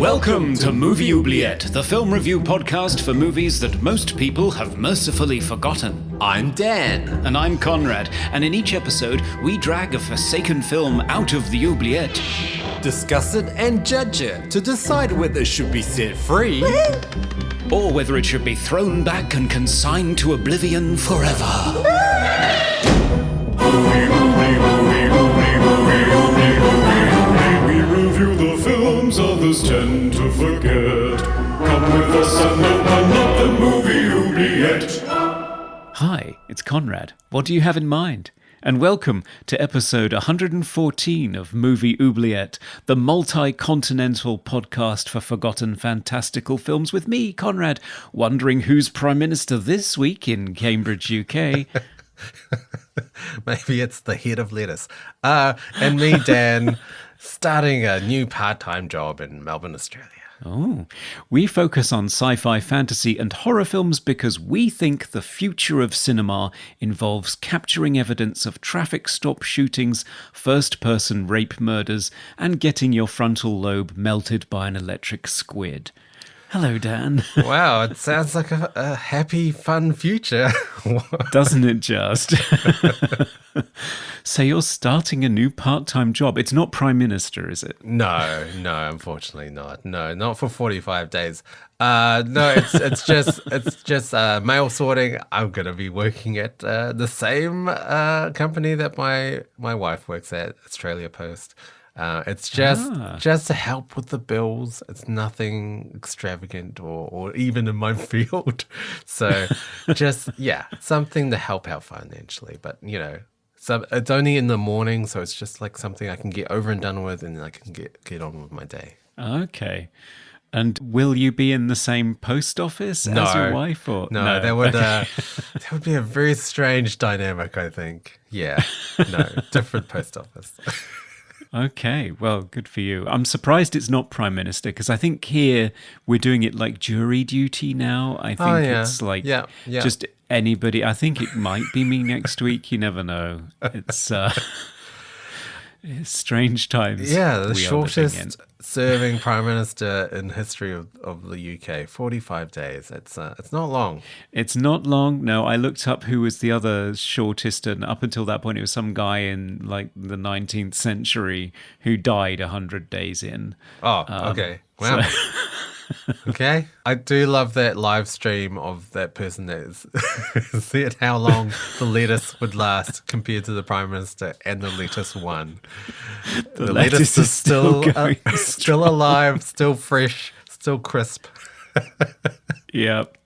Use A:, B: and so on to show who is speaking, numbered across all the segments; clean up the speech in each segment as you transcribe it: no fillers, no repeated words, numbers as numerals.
A: Welcome to Movie Oubliette, the film review podcast for movies that most people have mercifully forgotten.
B: I'm Dan.
A: And I'm Conrad, and in each episode, we drag a forsaken film out of the oubliette,
B: discuss it and judge it to decide whether it should be set free
A: or whether it should be thrown back and consigned to oblivion forever. We review the films others tend to forget. Come with us and open up the movie oubliette. Hi, it's Conrad. What do you have in mind? And welcome to episode 114 of Movie Oubliette, the multi-continental podcast for forgotten fantastical films with me, Conrad, wondering who's Prime Minister this week in Cambridge, UK.
B: Maybe it's the head of lettuce. And me, Dan, starting a new part-time job in Melbourne, Australia.
A: Oh, we focus on sci-fi, fantasy and horror films because we think the future of cinema involves capturing evidence of traffic stop shootings, first-person rape murders, and getting your frontal lobe melted by an electric squid. Hello, Dan.
B: Wow, it sounds like a happy, fun future.
A: Doesn't it just? So you're starting a new part-time job. It's not Prime Minister, is it?
B: No, unfortunately not. No, not for 45 days. No, it's just mail sorting. I'm going to be working at the same company that my wife works at, Australia Post. It's just to help with the bills. It's nothing extravagant or even in my field. So just, something to help out financially. But, it's only in the morning, so it's just like something I can get over and done with, and I can get on with my day.
A: Okay. And will you be in the same post office as your wife? Or
B: no, that would be a very strange dynamic, I think. Yeah, no, different post office.
A: Okay, well, good for you. I'm surprised it's not Prime Minister, because I think here we're doing it like jury duty now. I think it's like just anybody. I think it might be me next week. You never know. It's strange times.
B: Yeah, the shortest serving Prime Minister in history of the UK, 45 days. It's not long.
A: It's not long. No, I looked up who was the other shortest, and up until that point, it was some guy in like the 19th century who died 100 days in.
B: Oh, okay. Wow. So okay. I do love that live stream of that person that said how long the lettuce would last compared to the Prime Minister, and the lettuce won.
A: The lettuce is still
B: alive, still fresh, still crisp.
A: Yep.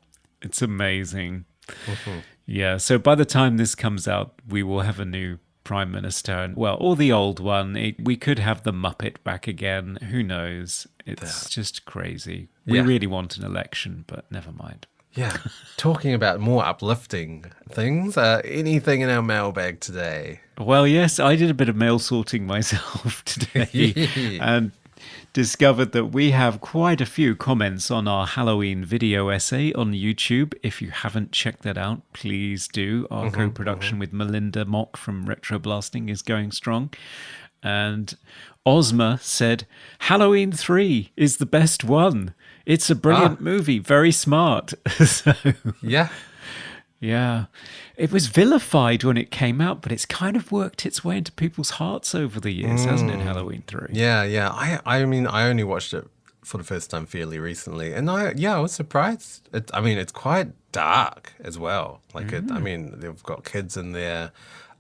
A: It's amazing. Mm-hmm. Yeah. So by the time this comes out, we will have a new Prime Minister, and or the old one. We could have the Muppet back again. Who knows? It's just crazy. We really want an election, but never mind.
B: Yeah. Talking about more uplifting things, anything in our mailbag today?
A: Well, yes, I did a bit of mail sorting myself today and discovered that we have quite a few comments on our Halloween video essay on YouTube. If you haven't checked that out, please do. Our co-production with Melinda Mock from Retro Blasting is going strong. And Ozma said, Halloween 3 is the best one. It's a brilliant movie, very smart. So, yeah. It was vilified when it came out, but it's kind of worked its way into people's hearts over the years, hasn't it, Halloween 3?
B: Yeah. I mean, I only watched it for the first time fairly recently, and I was surprised. It's quite dark as well. They've got kids in there.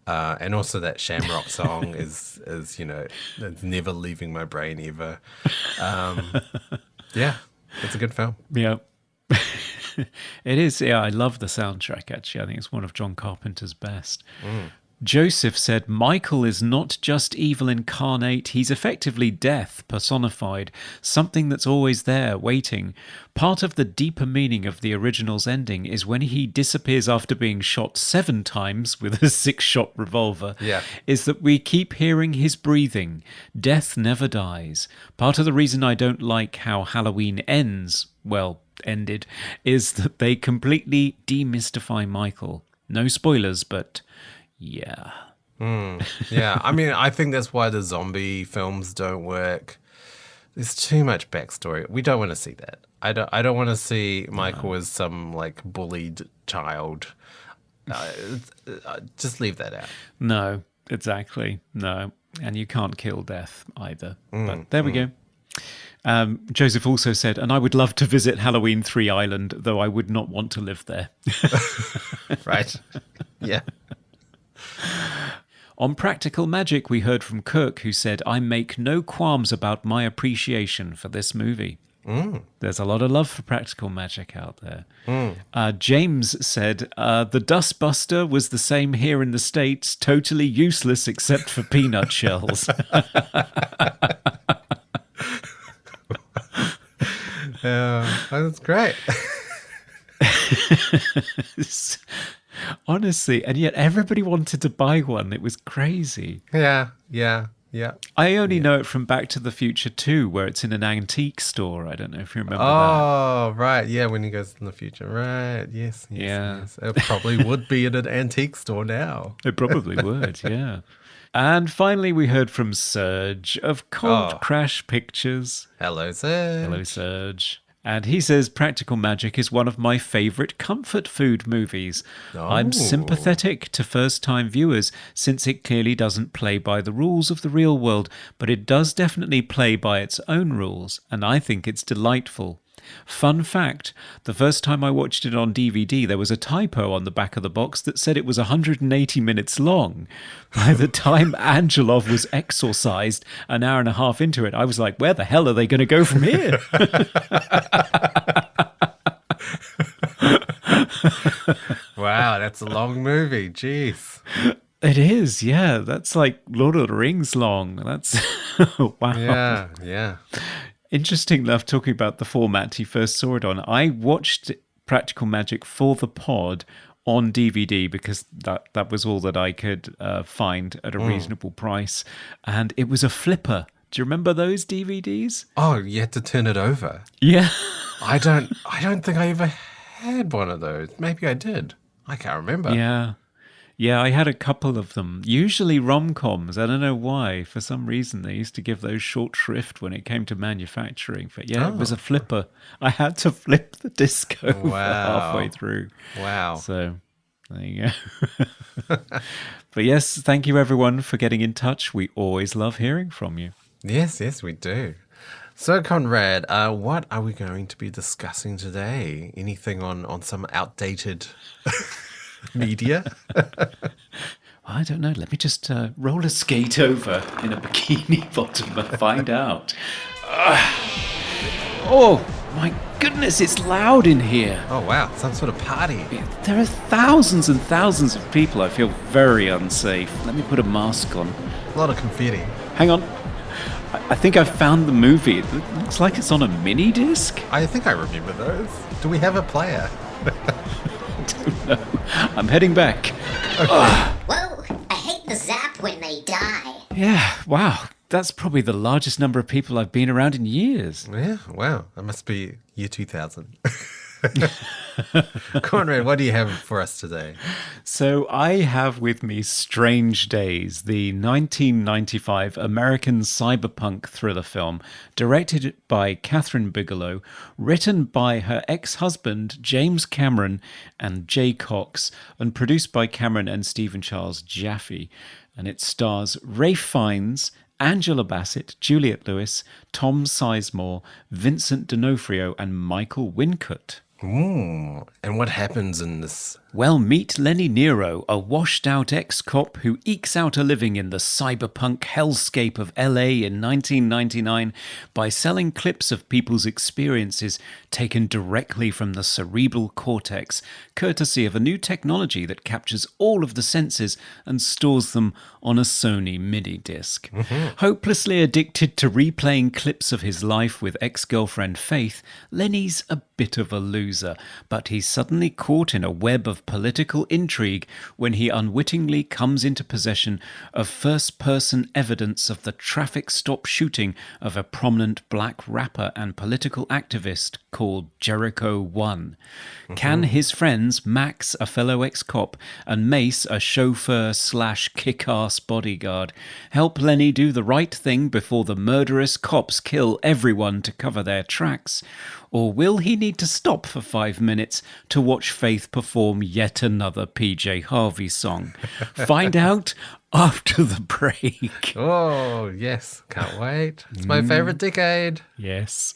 B: And also that Shamrock song is it's never leaving my brain ever. It's a good film.
A: Yeah. It is. Yeah, I love the soundtrack, actually. I think it's one of John Carpenter's best. Joseph said, Michael is not just evil incarnate, he's effectively death personified, something that's always there, waiting. Part of the deeper meaning of the original's ending is when he disappears after being shot 7 times with a 6-shot revolver, is that we keep hearing his breathing. Death never dies. Part of the reason I don't like how Halloween ended, is that they completely demystify Michael. No spoilers, but... yeah.
B: Yeah, I mean, I think that's why the zombie films don't work. there's too much backstory. We don't want to see that. I don't want to see Michael as some like bullied child. Just leave that out.
A: No, exactly. No. And you can't kill death either. But there we go. Joseph also said, and I would love to visit Halloween 3 Island, though I would not want to live there.
B: Right. Yeah.
A: On Practical Magic, we heard from Kirk, who said, I make no qualms about my appreciation for this movie. There's a lot of love for Practical Magic out there. James said, the Dustbuster was the same here in the States, totally useless except for peanut shells.
B: That's great.
A: Honestly, and yet everybody wanted to buy one. It was crazy.
B: Yeah.
A: I only know it from Back to the Future 2, where it's in an antique store. I don't know if you remember that.
B: Oh, right. Yeah, when he goes in the future. Right. Yes. Yes. It probably would be in an antique store now.
A: It probably would, yeah. And finally, we heard from Serge of Cold Crash Pictures.
B: Hello, Serge.
A: Hello, Serge. And he says Practical Magic is one of my favourite comfort food movies. I'm sympathetic to first-time viewers since it clearly doesn't play by the rules of the real world, but it does definitely play by its own rules, and I think it's delightful. Fun fact, the first time I watched it on DVD, there was a typo on the back of the box that said it was 180 minutes long. By the time Angelov was exorcised an hour and a half into it, I was like, where the hell are they going to go from here?
B: Wow, that's a long movie. Jeez.
A: It is, yeah. That's like Lord of the Rings long. That's wow.
B: Yeah.
A: Interesting enough, talking about the format he first saw it on, I watched Practical Magic for the pod on DVD because that was all that I could find at a reasonable price. And it was a flipper. Do you remember those DVDs?
B: Oh, you had to turn it over.
A: Yeah.
B: I don't think I ever had one of those. Maybe I did. I can't remember.
A: Yeah, I had a couple of them. Usually rom-coms. I don't know why. For some reason, they used to give those short shrift when it came to manufacturing. But yeah, it was a flipper. I had to flip the disc over halfway through.
B: Wow.
A: So there you go. But yes, thank you everyone for getting in touch. We always love hearing from you.
B: Yes, we do. So, Conrad, what are we going to be discussing today? Anything on some outdated media?
A: I don't know. Let me just roller skate over in a bikini bottom and find out. Oh, my goodness, it's loud in here.
B: Oh, wow. Some sort of party.
A: There are thousands and thousands of people. I feel very unsafe. Let me put a mask on.
B: A lot of confetti.
A: Hang on. I think I've found the movie. It looks like it's on a mini-disc.
B: I think I remember those. Do we have a player?
A: No, I'm heading back.
C: Okay. Whoa, I hate the zap when they die.
A: Yeah, wow. That's probably the largest number of people I've been around in years.
B: Yeah, wow. That must be year 2000. Conrad, what do you have for us today?
A: So I have with me Strange Days, the 1995 American cyberpunk thriller film, directed by Kathryn Bigelow, written by her ex-husband James Cameron and Jay Cox, and produced by Cameron and Stephen Charles Jaffe. And it stars Ralph Fiennes, Angela Bassett, Juliette Lewis, Tom Sizemore, Vincent D'Onofrio, and Michael Wincott.
B: Ooh, and what happens in this?
A: Well, meet Lenny Nero, a washed-out ex-cop who ekes out a living in the cyberpunk hellscape of LA in 1999 by selling clips of people's experiences taken directly from the cerebral cortex, courtesy of a new technology that captures all of the senses and stores them on a Sony MiniDisc. Hopelessly addicted to replaying clips of his life with ex-girlfriend Faith, Lenny's a bit of a loser, but he's suddenly caught in a web of of political intrigue when he unwittingly comes into possession of first-person evidence of the traffic stop shooting of a prominent black rapper and political activist called Jericho 1. Can his friends, Max, a fellow ex-cop, and Mace, a chauffeur/kick-ass bodyguard, help Lenny do the right thing before the murderous cops kill everyone to cover their tracks? Or will he need to stop for 5 minutes to watch Faith perform yet another PJ Harvey song? Find out after the break.
B: Oh, yes. Can't wait. It's my favorite decade.
A: Yes.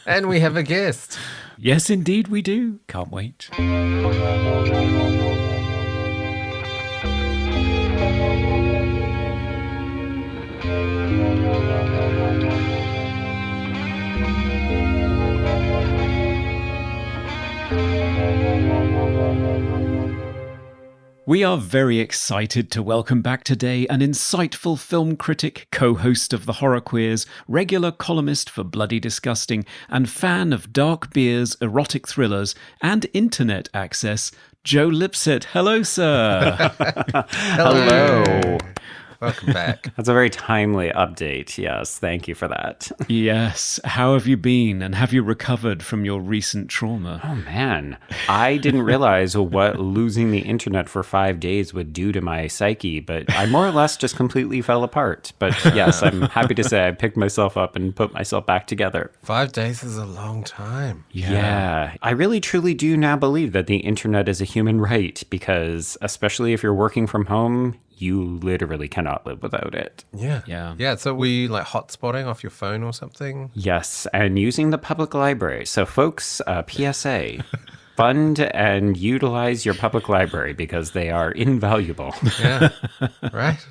B: And we have a guest.
A: Yes, indeed we do. Can't wait. We are very excited to welcome back today an insightful film critic, co-host of the Horror Queers, regular columnist for Bloody Disgusting, and fan of dark beers, erotic thrillers, and internet access, Joe Lipsett. Hello, sir.
D: Hello.
B: Welcome back.
D: That's a very timely update. Yes, thank you for that.
A: Yes. How have you been, and have you recovered from your recent trauma?
D: Oh, man. I didn't realize what losing the internet for 5 days would do to my psyche, but I more or less just completely fell apart. But yes, I'm happy to say I picked myself up and put myself back together.
B: 5 days is a long time.
D: Yeah. I really truly do now believe that the internet is a human right, because especially if you're working from home, you literally cannot live without it.
B: Yeah. Yeah, so we like hotspotting off your phone or something?
D: Yes, and using the public library. So folks, PSA, fund and utilize your public library because they are invaluable.
B: Yeah, right?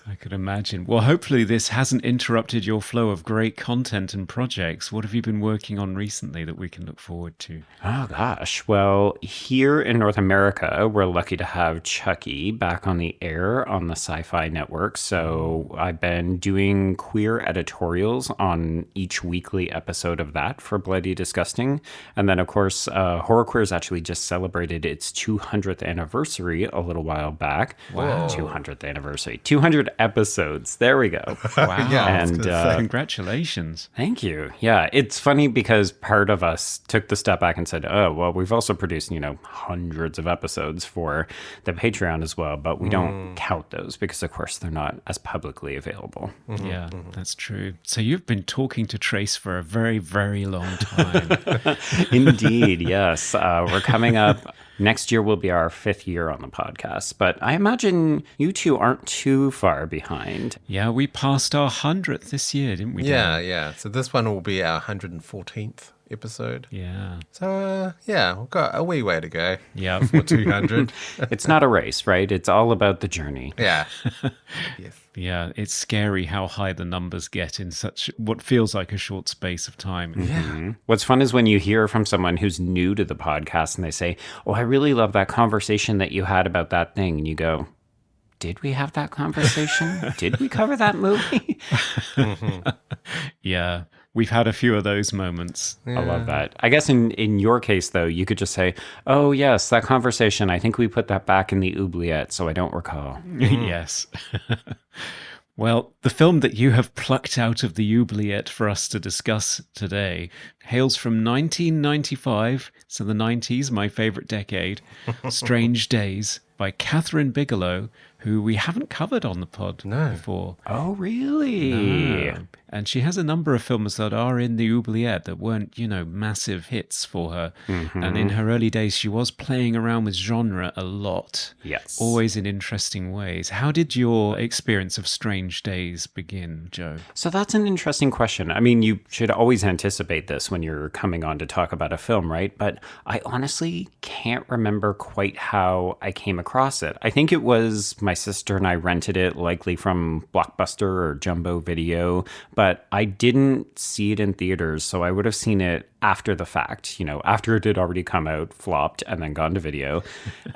A: I could imagine. Well, hopefully this hasn't interrupted your flow of great content and projects. What have you been working on recently that we can look forward to?
D: Oh, gosh. Well, here in North America, we're lucky to have Chucky back on the air on the Sci-Fi Network. So I've been doing queer editorials on each weekly episode of that for Bloody Disgusting. And then, of course, Horror Queers actually just celebrated its 200th anniversary a little while back.
B: Wow.
D: 200th anniversary. 200 episodes. There we go.
A: Wow.
B: Yeah,
D: And
A: congratulations.
D: thank you. Yeah, it's funny because part of us took the step back and said, oh, well, we've also produced, hundreds of episodes for the Patreon as well, but we don't count those because, of course, they're not as publicly available.
A: Yeah, that's true. So you've been talking to Trace for a very, very long time.
D: Indeed, yes. We're coming up. Next year will be our 5th year on the podcast, but I imagine you two aren't too far behind.
A: Yeah, we passed our 100th this year, didn't we? Dan?
B: Yeah. So this one will be our 114th episode.
A: Yeah.
B: So, we've got a wee way to go
A: Yeah.
B: for 200.
D: It's not a race, right? It's all about the journey.
B: Yeah. Yes.
A: Yeah, it's scary how high the numbers get in such what feels like a short space of time.
B: Yeah.
D: What's fun is when you hear from someone who's new to the podcast and they say, oh, I really love that conversation that you had about that thing. And you go, did we have that conversation? Did we cover that movie?
A: Yeah, we've had a few of those moments.
D: I love that. I guess in your case, though, you could just say, oh, yes, that conversation. I think we put that back in the oubliette, so I don't recall.
A: Yes. Well, the film that you have plucked out of the oubliette for us to discuss today hails from 1995, so the 90s, my favorite decade, Strange Days, by Kathryn Bigelow, who we haven't covered on the pod before.
D: Oh, really?
A: No. And she has a number of films that are in the oubliette that weren't, massive hits for her. And in her early days, she was playing around with genre a lot.
D: Yes.
A: Always in interesting ways. How did your experience of Strange Days begin, Joe?
D: So that's an interesting question. I mean, you should always anticipate this when you're coming on to talk about a film, right? But I honestly can't remember quite how I came across it. I think it was my sister and I rented it, likely from Blockbuster or Jumbo Video, but I didn't see it in theaters, so I would have seen it after the fact, after it had already come out, flopped, and then gone to video.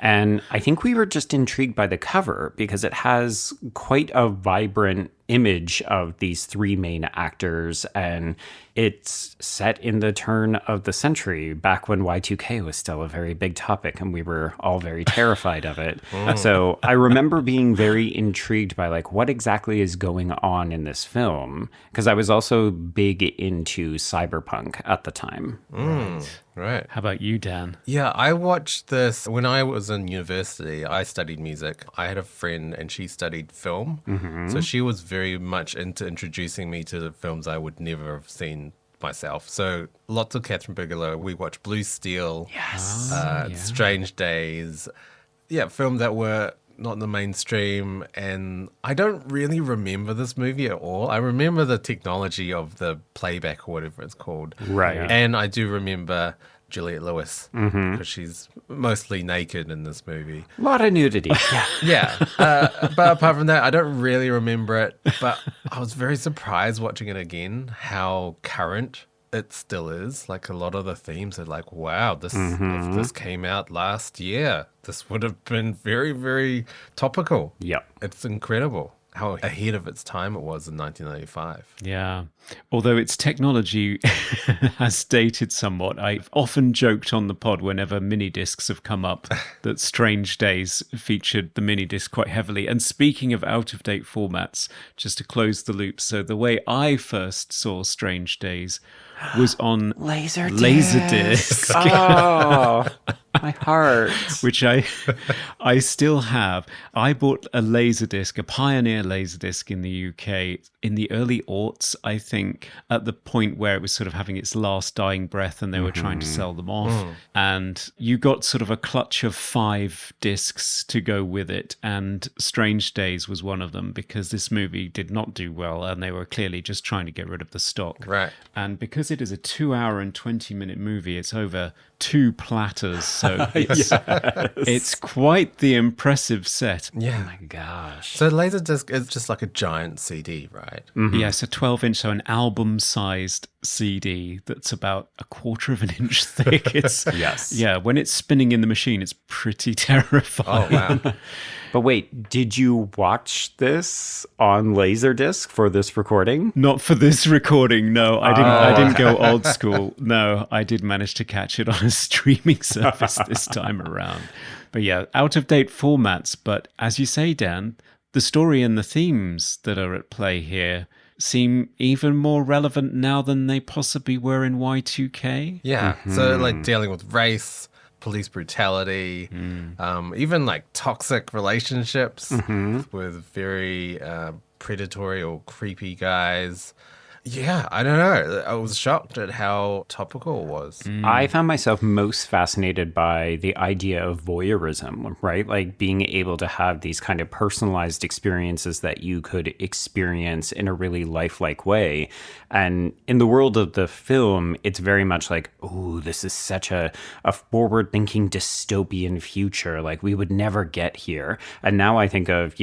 D: And I think we were just intrigued by the cover because it has quite a vibrant image of these three main actors, and it's set in the turn of the century, back when Y2K was still a very big topic and we were all very terrified of it. So I remember being very intrigued by like what exactly is going on in this film, because I was also big into cyberpunk at the time.
B: Right.
A: How about you, Dan?
B: Yeah, I watched this when I was in university. I studied music. I had a friend and she studied film. So she was very much into introducing me to the films I would never have seen myself. So lots of Kathryn Bigelow. We watched Blue Steel, Strange Days. Yeah, films that were not in the mainstream. And I don't really remember this movie at all. I remember the technology of the playback or whatever it's called.
D: Right.
B: And I do remember Juliette Lewis because she's mostly naked in this movie.
D: A lot of nudity.
B: Yeah. But apart from that, I don't really remember it. But I was very surprised watching it again, how current it still is. Like a lot of the themes are like, wow, this if this came out last year, this would have been very, very topical.
D: Yep.
B: It's incredible how ahead of its time it was in 1995.
A: Yeah. Although its technology has dated somewhat. I've often joked on the pod whenever mini-discs have come up that Strange Days featured the mini-disc quite heavily. And speaking of out-of-date formats, just to close the loop, so the way I first saw Strange Days was on Laserdisc.
D: Oh, my heart.
A: Which I still have. I bought a Laserdisc, a Pioneer Laserdisc in the UK in the early aughts, I think, at the point where it was sort of having its last dying breath and they were trying to sell them off. And you got sort of a clutch of 5 discs to go with it. And Strange Days was one of them because this movie did not do well and they were clearly just trying to get rid of the stock.
B: Right.
A: And because it is a 2-hour and 20-minute movie, it's over 2 platters. So it's quite the impressive set.
B: Yeah.
D: Oh my gosh.
B: So Laserdisc is just like a giant CD, right?
A: Yes, a 12-inch, so an album-sized CD that's about 1/4 of an inch thick. It's
D: Yes.
A: Yeah, when it's spinning in the machine, it's pretty terrifying.
B: Oh, wow.
D: But wait, did you watch this on Laserdisc for this recording?
A: Not for this recording, no. I didn't go old school. No, I did manage to catch it on a streaming service this time around. But yeah, out-of-date formats. But as you say, Dan, the story and the themes that are at play here seem even more relevant now than they possibly were in Y2K.
B: Yeah. So like dealing with race, police brutality, even like toxic relationships with very predatory or creepy guys. Yeah, I don't know. I was shocked at how topical it was.
D: I found myself most fascinated by the idea of voyeurism, right? Like being able to have these kind of personalized experiences that you could experience in a really lifelike way. And in the world of the film, it's very much like, oh, this is such a forward-thinking dystopian future. Like we would never get here. And now I think of,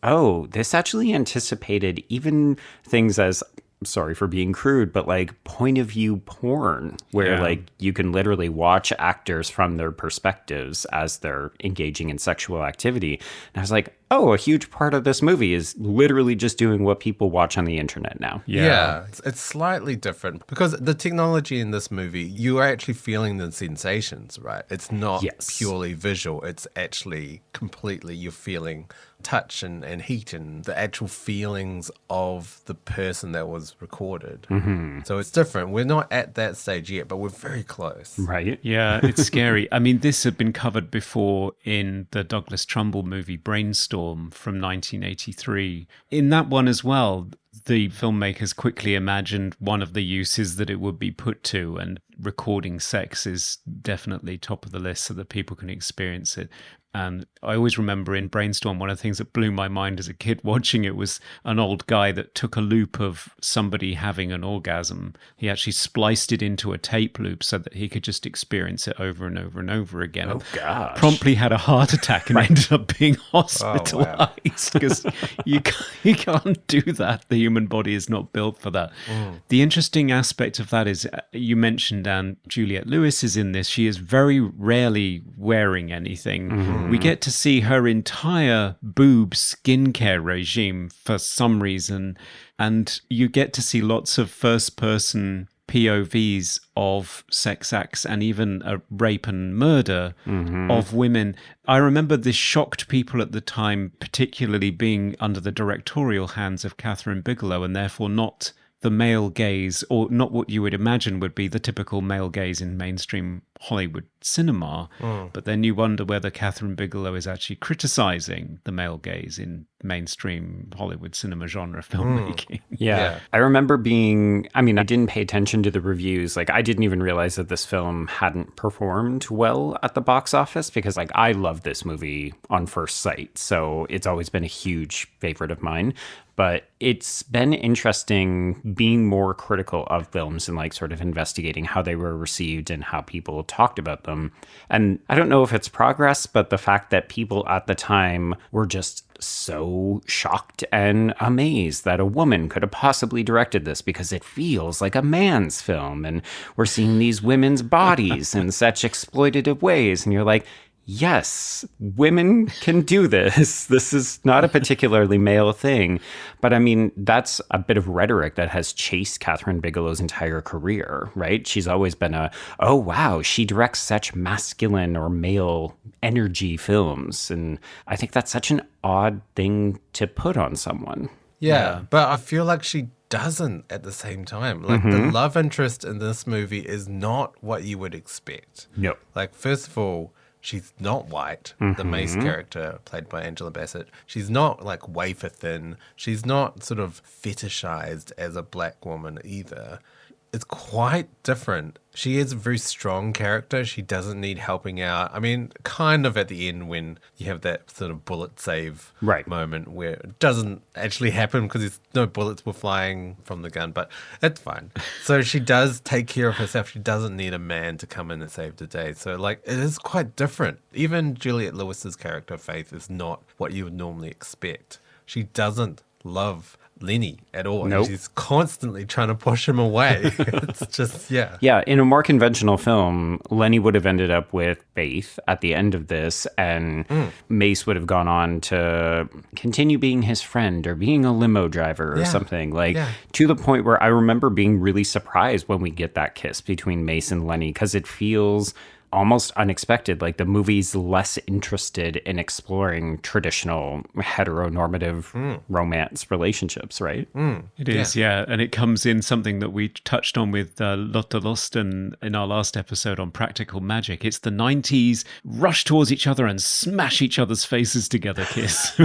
D: oh, this actually anticipated even things as, sorry for being crude, but like point of view porn where like you can literally watch actors from their perspectives as they're engaging in sexual activity. And I was like, oh, a huge part of this movie is literally just doing what people watch on the internet now.
B: Yeah. It's slightly different because the technology in this movie, you are actually feeling the sensations, right? It's not purely visual. It's actually completely, you're feeling touch and heat and the actual feelings of the person that was recorded. So it's different. We're not at that stage yet, but we're very close.
D: Right?
A: Yeah, it's scary. I mean, this had been covered before in the Douglas Trumbull movie Brainstorm from 1983. In that one as well, the filmmakers quickly imagined one of the uses that it would be put to, and recording sex is definitely top of the list so that people can experience it. And I always remember in Brainstorm, one of the things that blew my mind as a kid watching it was an old guy that took a loop of somebody having an orgasm. He actually spliced it into a tape loop so that he could just experience it over and over and over again.
D: Oh, gosh.
A: Promptly had a heart attack and ended up being hospitalized because you can't do that. The human body is not built for that. The interesting aspect of that is, you mentioned, Dan, Juliette Lewis is in this. She is very rarely wearing anything. We get to see her entire boob skincare regime for some reason, and you get to see lots of first-person POVs of sex acts and even a rape and murder of women. I remember this shocked people at the time, particularly being under the directorial hands of Kathryn Bigelow, and therefore not the male gaze, or not what you would imagine would be the typical male gaze in mainstream Hollywood cinema. But then you wonder whether Kathryn Bigelow is actually criticizing the male gaze in mainstream Hollywood cinema genre filmmaking.
D: Yeah. I remember I didn't pay attention to the reviews. Like, I didn't even realize that this film hadn't performed well at the box office, because like I love this movie on first sight. So it's always been a huge favorite of mine. But it's been interesting being more critical of films and like sort of investigating how they were received and how people talked about them. And I don't know if it's progress, but the fact that people at the time were just so shocked and amazed that a woman could have possibly directed this, because it feels like a man's film and we're seeing these women's bodies in such exploitative ways. And you're like, yes, women can do this. This is not a particularly male thing. But I mean, that's a bit of rhetoric that has chased Kathryn Bigelow's entire career, right? She's always been oh, wow, she directs such masculine or male energy films. And I think that's such an odd thing to put on someone.
B: Yeah, but I feel like she doesn't at the same time. Like, the love interest in this movie is not what you would expect.
D: No.
B: Like, first of all, she's not white, the Mace character played by Angela Bassett. She's not like wafer thin. She's not sort of fetishized as a black woman either. It's quite different. She is a very strong character. She doesn't need helping out. I mean, kind of at the end when you have that sort of bullet save moment where it doesn't actually happen because no bullets were flying from the gun, but it's fine. So she does take care of herself. She doesn't need a man to come in and save the day. So like, it is quite different. Even Juliette Lewis's character, Faith, is not what you would normally expect. She doesn't love Lenny at all.
D: Nope.
B: She's constantly trying to push him away. It's just,
D: Yeah, in a more conventional film, Lenny would have ended up with Faith at the end of this, and Mace would have gone on to continue being his friend or being a limo driver or something. To the point where I remember being really surprised when we get that kiss between Mace and Lenny, because it feels almost unexpected. Like, the movie's less interested in exploring traditional heteronormative romance relationships, right?
A: It is, yeah. And it comes in something that we touched on with Lotte Losten in our last episode on Practical Magic. It's the 90s rush towards each other and smash each other's faces together kiss.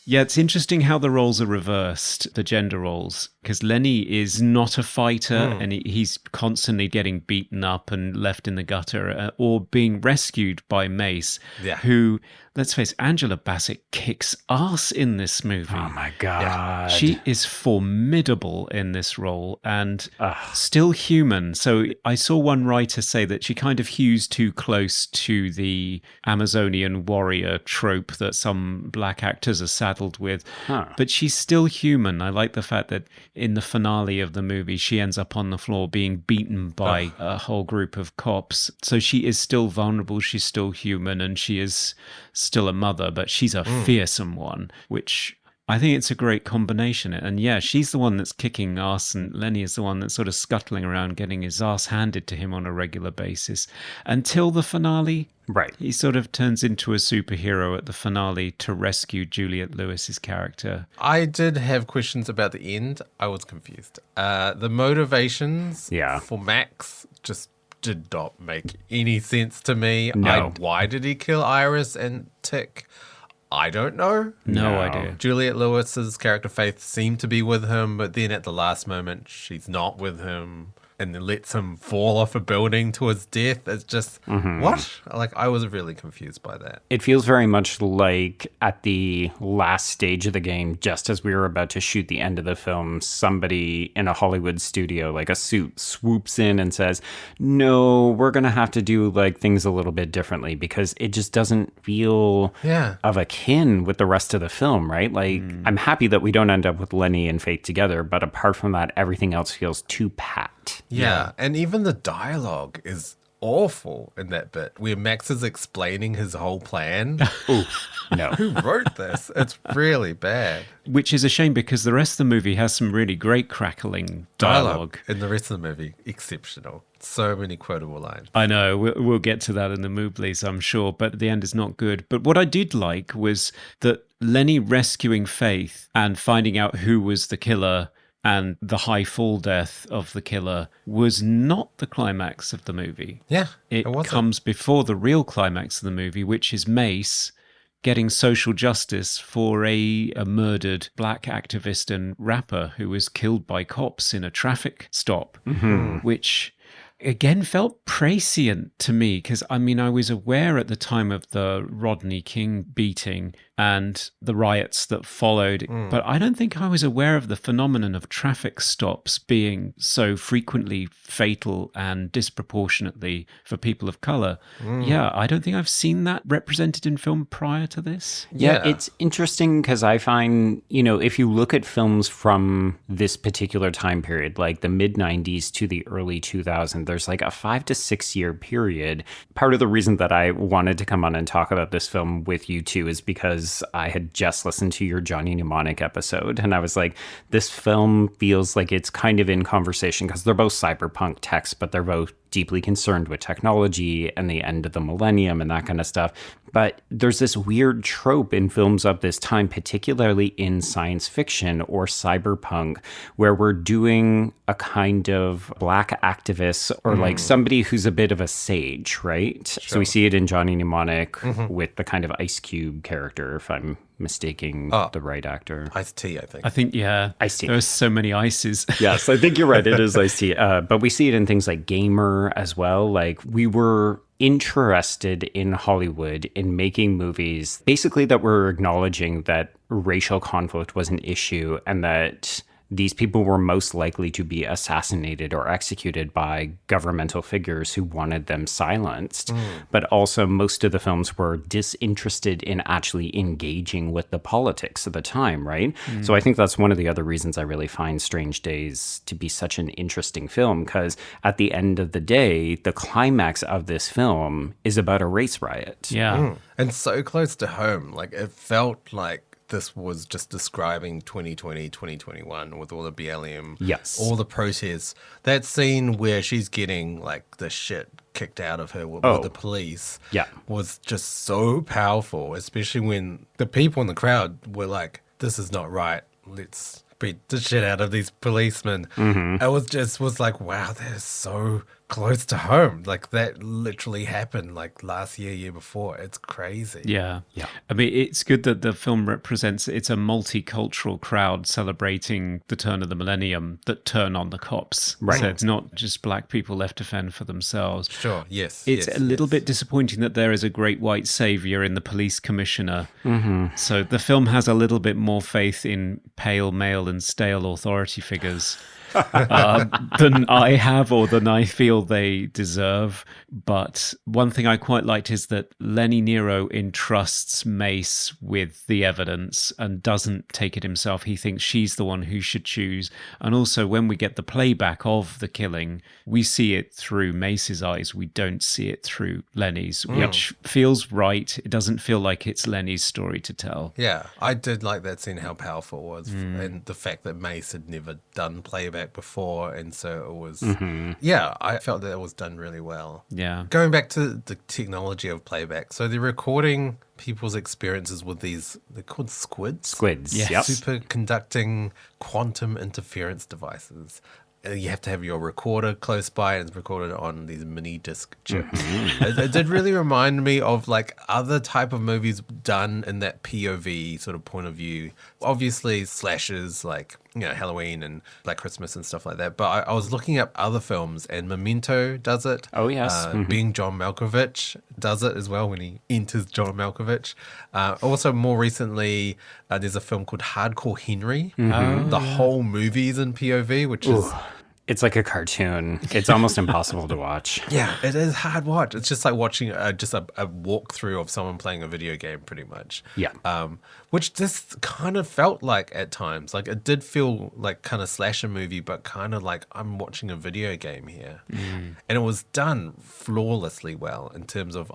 A: Yeah, it's interesting how the roles are reversed, the gender roles, because Lenny is not a fighter and he's constantly getting beaten up and left in the gutter or being rescued by Mace, who, let's face it, Angela Bassett kicks ass in this movie.
D: Oh my God.
A: She is formidable in this role and still human. So I saw one writer say that she kind of hews too close to the Amazonian warrior trope that some black actors are saddled with. But she's still human. I like the fact that in the finale of the movie, she ends up on the floor being beaten by a whole group of cops. So she is still vulnerable. She's still human, and she is still a mother, but she's a fearsome one, which I think it's a great combination. And yeah, she's the one that's kicking ass, and Lenny is the one that's sort of scuttling around getting his ass handed to him on a regular basis until the finale.
D: Right.
A: He sort of turns into a superhero at the finale to rescue Juliette Lewis's character.
B: I did have questions about the end. I was confused. The motivations for Max just did not make any sense to me.
D: No.
B: Why did he kill Iris and Tick? I don't know.
A: No idea.
B: Juliette Lewis's character Faith seemed to be with him, but then at the last moment, she's not with him. and then lets him fall off a building to his death. It's just, what? Like, I was really confused by that.
D: It feels very much like at the last stage of the game, just as we were about to shoot the end of the film, somebody in a Hollywood studio, like a suit, swoops in and says, no, we're going to have to do like things a little bit differently, because it just doesn't feel of a kin with the rest of the film, right? Like, I'm happy that we don't end up with Lenny and Faith together, but apart from that, everything else feels too pat.
B: Yeah. And even the dialogue is awful in that bit where Max is explaining his whole plan.
D: Ooh, no.
B: Who wrote this? It's really bad.
A: Which is a shame, because the rest of the movie has some really great crackling dialogue.
B: In the rest of the movie, exceptional. So many quotable lines.
A: I know, we'll get to that in the Mooblies, I'm sure, but the end is not good. But what I did like was that Lenny rescuing Faith and finding out who was the killer and the high fall death of the killer was not the climax of the movie.
B: Yeah,
A: It
B: wasn't.
A: comes before the real climax of the movie, which is Mace getting social justice for a murdered black activist and rapper who was killed by cops in a traffic stop, which again felt prescient to me, because I mean, I was aware at the time of the Rodney King beating and the riots that followed, but I don't think I was aware of the phenomenon of traffic stops being so frequently fatal and disproportionately for people of color. Yeah, I don't think I've seen that represented in film prior to this.
D: Yeah, it's interesting because I find, you know, if you look at films from this particular time period, like the mid-90s to the early 2000s, there's like a 5 to 6 year period. Part of the reason that I wanted to come on and talk about this film with you two is because I had just listened to your Johnny Mnemonic episode, and I was like, this film feels like it's kind of in conversation, because they're both cyberpunk texts, but they're both deeply concerned with technology and the end of the millennium and that kind of stuff. But there's this weird trope in films of this time, particularly in science fiction or cyberpunk, where we're doing a kind of black activist or like somebody who's a bit of a sage, right? Sure. So we see it in Johnny Mnemonic with the kind of Ice Cube character, if I'm mistaking the right actor.
B: Ice-T, I think.
A: I think, yeah.
D: Ice-T.
A: There are so many ices.
D: Yes, I think you're right. It is Ice-T. But we see it in things like Gamer as well. Like, we were interested in Hollywood in making movies basically that were acknowledging that racial conflict was an issue and that these people were most likely to be assassinated or executed by governmental figures who wanted them silenced. But also most of the films were disinterested in actually engaging with the politics of the time, right? So I think that's one of the other reasons I really find Strange Days to be such an interesting film, because at the end of the day, the climax of this film is about a race riot.
A: Yeah.
B: And so close to home. Like, it felt like this was just describing 2020, 2021 with all the BLM,
D: Yes.
B: all the protests. That scene where she's getting like the shit kicked out of her with the police was just so powerful, especially when the people in the crowd were like, this is not right. Let's beat the shit out of these policemen. It was like, wow, that is so close to home. Like, that literally happened like last year before. It's crazy.
A: Yeah. I mean, it's good that the film represents, it's a multicultural crowd celebrating the turn of the millennium that turn on the cops.
D: Right.
A: So it's not just black people left to fend for themselves.
B: Sure, yes.
A: It's a little bit disappointing that there is a great white savior in the police commissioner. So the film has a little bit more faith in pale male and stale authority figures than I have or than I feel they deserve. But one thing I quite liked is that Lenny Nero entrusts Mace with the evidence and doesn't take it himself. He thinks she's the one who should choose. And also, when we get the playback of the killing, we see it through Mace's eyes. We don't see it through Lenny's, which feels right. It doesn't feel like it's Lenny's story to tell.
B: Yeah, I did like that scene, how powerful it was, and the fact that Mace had never done playback before, and so it was, yeah, I felt that it was done really well.
A: Yeah.
B: Going back to the technology of playback, so they're recording people's experiences with these, they're called squids?
D: Squids,
A: Yes.
D: yep.
B: Superconducting quantum interference devices. You have to have your recorder close by, and it's recorded on these mini disc chips. It did really remind me of like other type of movies done in that POV sort of point of view. Obviously slashers like Halloween and Black Christmas and stuff like that. But I was looking up other films, and Memento does it.
D: Oh, yes.
B: Being John Malkovich does it as well when he enters John Malkovich. Also, more recently, there's a film called Hardcore Henry. The whole movie's in POV, which is...
D: It's like a cartoon. It's almost impossible to watch.
B: Yeah, it is hard watch. It's just like watching just a walkthrough of someone playing a video game, pretty much.
D: Yeah.
B: Which this kind of felt like at times. Like it did feel like kind of slasher movie, but kind of like I'm watching a video game here. And it was done flawlessly well in terms of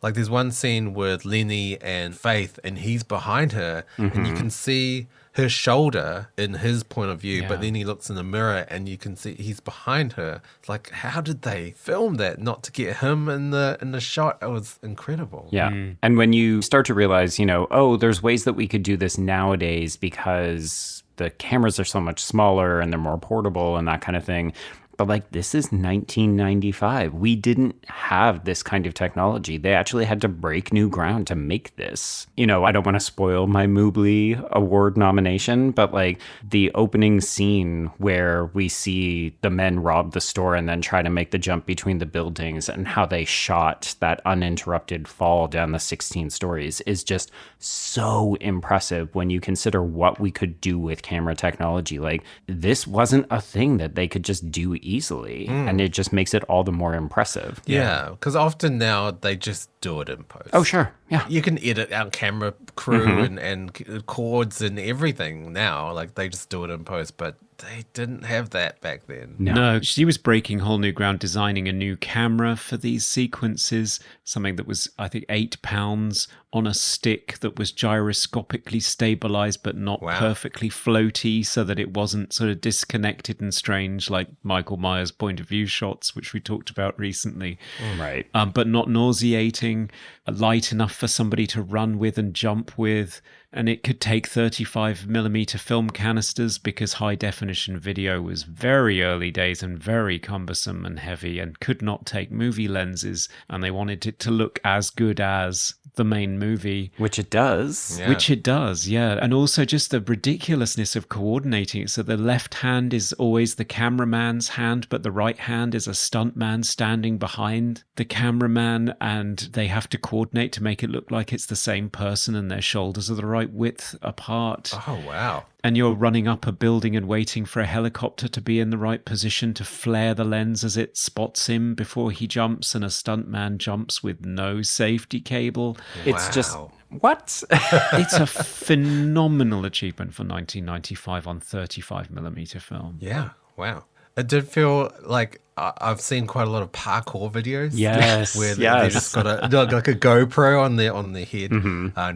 B: like there's one scene with Lenny and Faith, and he's behind her, and you can see her shoulder in his point of view, but then he looks in the mirror and you can see he's behind her. It's like, how did they film that not to get him in the shot? It was incredible.
D: Yeah. And when you start to realize, oh, there's ways that we could do this nowadays because the cameras are so much smaller and they're more portable and that kind of thing. But like, this is 1995. We didn't have this kind of technology. They actually had to break new ground to make this. I don't want to spoil my Moobly Award nomination, but like the opening scene where we see the men rob the store and then try to make the jump between the buildings and how they shot that uninterrupted fall down the 16 stories is just so impressive when you consider what we could do with camera technology. Like, this wasn't a thing that they could just do easily, and it just makes it all the more impressive.
B: Yeah, because often now they just do it in post.
D: Oh, sure. Yeah.
B: You can edit out camera crew and chords and everything now. Like, they just do it in post, but they didn't have that back then.
A: No, she was breaking whole new ground, designing a new camera for these sequences, something that was, I think, 8 pounds on a stick that was gyroscopically stabilized but not perfectly floaty, so that it wasn't sort of disconnected and strange like Michael Myers' point of view shots, which we talked about recently.
D: Right.
A: But not nauseating, light enough for somebody to run with and jump with. And it could take 35mm film canisters because high definition video was very early days and very cumbersome and heavy and could not take movie lenses. And they wanted it to look as good as the main movie.
D: Which it does.
B: Yeah.
A: Which it does, yeah. And also just the ridiculousness of coordinating it. So the left hand is always the cameraman's hand, but the right hand is a stuntman standing behind the cameraman, and they have to coordinate to make it look like it's the same person and their shoulders are the right width apart.
B: Oh, wow.
A: And you're running up a building and waiting for a helicopter to be in the right position to flare the lens as it spots him before he jumps, and a stuntman jumps with no safety cable.
D: It's just, what?
A: It's a phenomenal achievement for 1995 on 35mm film.
B: Yeah, wow. It did feel like I've seen quite a lot of parkour videos.
D: Yes,
B: where they just got like a GoPro on their head,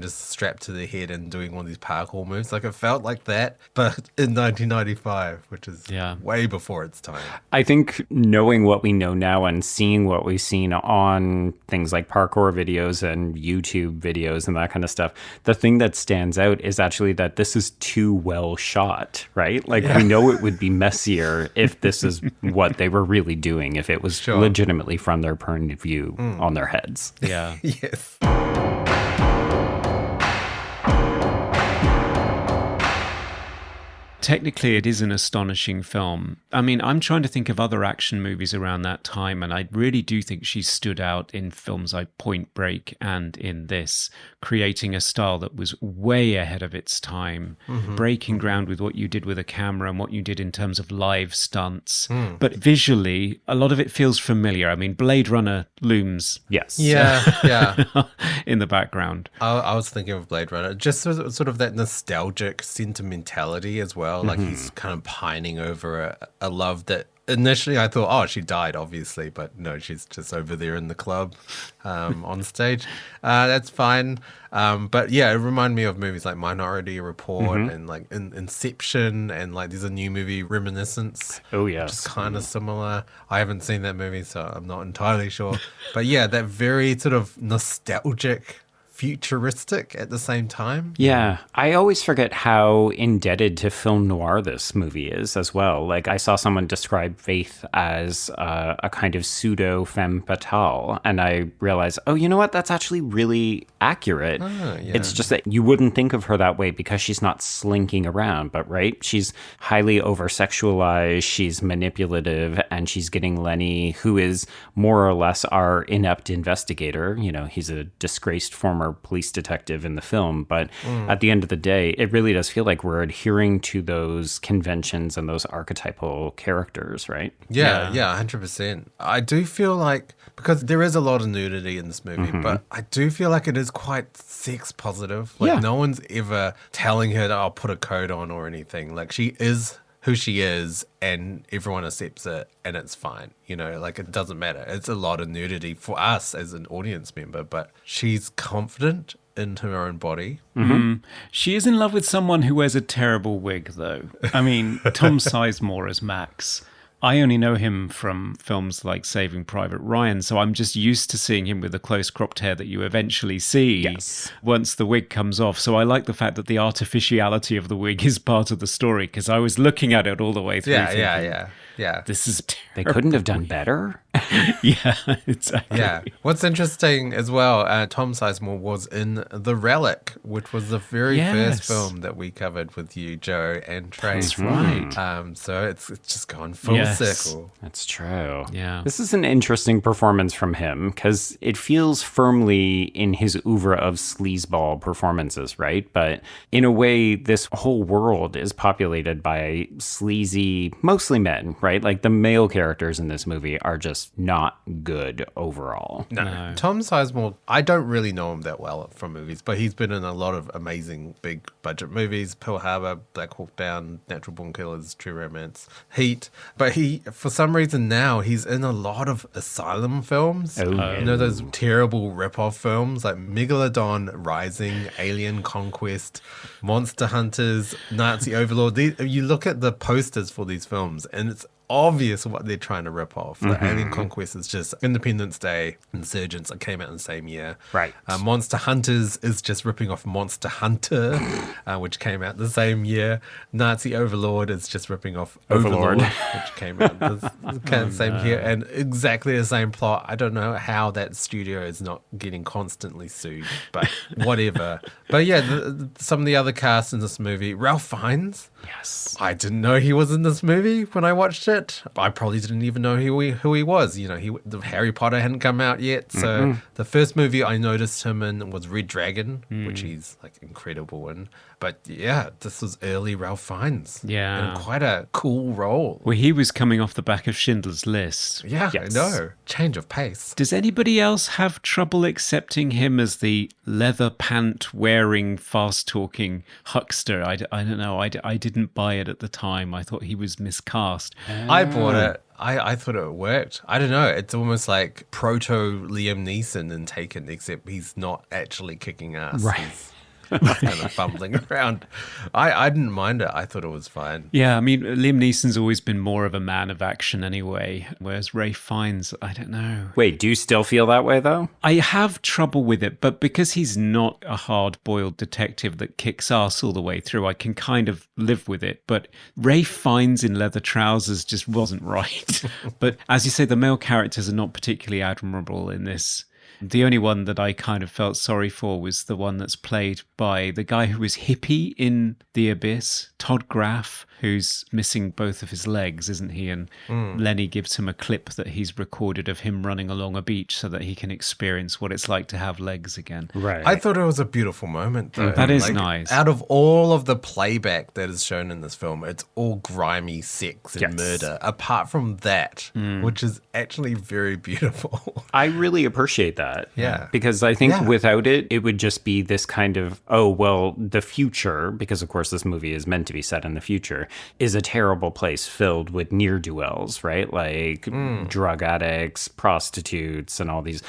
B: just strapped to their head and doing all these parkour moves. Like, it felt like that, but in 1995, which is way before its time.
D: I think knowing what we know now and seeing what we've seen on things like parkour videos and YouTube videos and that kind of stuff, the thing that stands out is actually that this is too well shot, right? Like, we know it would be messier if this is what they were really doing, if it was legitimately from their point of view on their heads.
A: Yeah.
B: Yes.
A: Technically, it is an astonishing film. I mean, I'm trying to think of other action movies around that time, and I really do think she stood out in films like Point Break and in this, creating a style that was way ahead of its time, breaking ground with what you did with a camera and what you did in terms of live stunts. But visually, a lot of it feels familiar. I mean, Blade Runner looms in the background.
B: I was thinking of Blade Runner, just sort of that nostalgic sentimentality as well. Like, he's kind of pining over a love that initially I thought, oh, she died, obviously, but no, she's just over there in the club on stage. That's fine. But yeah, it reminded me of movies like Minority Report and like Inception, and like there's a new movie, Reminiscence.
D: Oh, yes.
B: Which is kind of similar. I haven't seen that movie, so I'm not entirely sure. But yeah, that very sort of nostalgic futuristic at the same time.
D: Yeah, I always forget how indebted to film noir this movie is as well. Like, I saw someone describe Faith as a kind of pseudo femme fatale, and I realized, oh, you know what? That's actually really accurate. It's just that you wouldn't think of her that way because she's not slinking around, but right? She's highly over-sexualized, she's manipulative, and she's getting Lenny, who is more or less our inept investigator. You know, he's a disgraced former police detective in the film, but at the end of the day, it really does feel like we're adhering to those conventions and those archetypal characters, right?
B: Yeah, 100%. I do feel like, because there is a lot of nudity in this movie, but I do feel like it is quite sex positive. Like, no one's ever telling her that I'll put a coat on or anything. Like, she is who she is and everyone accepts it and it's fine. You know, like, it doesn't matter. It's a lot of nudity for us as an audience member, but she's confident in her own body.
A: She is in love with someone who wears a terrible wig, though. I mean, Tom Sizemore as Max. I only know him from films like Saving Private Ryan, so I'm just used to seeing him with the close cropped hair that you eventually see once the wig comes off. So I like the fact that the artificiality of the wig is part of the story, because I was looking at it all the way through.
B: Yeah.
A: This is
D: They couldn't have done better.
A: Yeah, exactly.
B: Yeah. What's interesting as well, Tom Sizemore was in The Relic, which was the very first film that we covered with you, Joe and Trey.
A: That's right.
B: So it's just gone full circle.
D: That's true.
A: Yeah.
D: This is an interesting performance from him because it feels firmly in his oeuvre of sleazeball performances, right? But in a way, this whole world is populated by sleazy, mostly men, right? Like, the male characters in this movie are just not good overall.
B: No. Tom Sizemore, I don't really know him that well from movies, but he's been in a lot of amazing big budget movies: Pearl Harbor, Black Hawk Down, Natural Born Killers, True Romance, Heat. But he, for some reason now, he's in a lot of asylum films. You know, those terrible rip-off films like Megalodon Rising, Alien Conquest, Monster Hunters, Nazi Overlord. You look at the posters for these films and it's obvious what they're trying to rip off. Like, Alien Conquest is just Independence Day, Insurgents that came out in the same year.
D: Right.
B: Monster Hunters is just ripping off Monster Hunter, which came out the same year. Nazi Overlord is just ripping off Overlord, which came out the same year. And exactly the same plot. I don't know how that studio is not getting constantly sued, but whatever. But yeah, some of the other cast in this movie, Ralph Fiennes.
D: Yes.
B: I didn't know he was in this movie when I watched it. I probably didn't even know who he was. You know, the Harry Potter hadn't come out yet. So the first movie I noticed him in was Red Dragon, which he's like incredible in. But yeah, this was early Ralph Fiennes.
A: Yeah.
B: In quite a cool role.
A: Well, he was coming off the back of Schindler's List.
B: Yeah,
D: Yes.
B: I know. Change of pace.
A: Does anybody else have trouble accepting him as the leather pant wearing, fast talking huckster? I don't know. I didn't buy it at the time. I thought he was miscast.
B: I bought it. I thought it worked. I don't know. It's almost like proto Liam Neeson in Taken, except he's not actually kicking ass.
D: Right.
B: He's kind of fumbling around. I didn't mind it. I thought it was fine.
A: Yeah, I mean, Liam Neeson's always been more of a man of action anyway, whereas Ralph Fiennes, I don't know.
D: Wait, do you still feel that way, though?
A: I have trouble with it, but because he's not a hard-boiled detective that kicks ass all the way through, I can kind of live with it. But Ralph Fiennes in leather trousers just wasn't right. But as you say, the male characters are not particularly admirable in this. The only one that I kind of felt sorry for was the one that's played by the guy who was Hippie in The Abyss, Todd Graff, who's missing both of his legs, isn't he? And Lenny gives him a clip that he's recorded of him running along a beach so that he can experience what it's like to have legs again.
D: Right.
B: I thought it was a beautiful moment, though.
A: That is nice.
B: Out of all of the playback that is shown in this film, it's all grimy sex and murder, apart from that, which is actually very beautiful.
D: I really appreciate that.
B: Yeah.
D: Because I think without it, it would just be this kind of, oh, well, the future, because of course this movie is meant to be set in the future. is a terrible place filled with ne'er-do-wells, right? Like drug addicts, prostitutes, and all these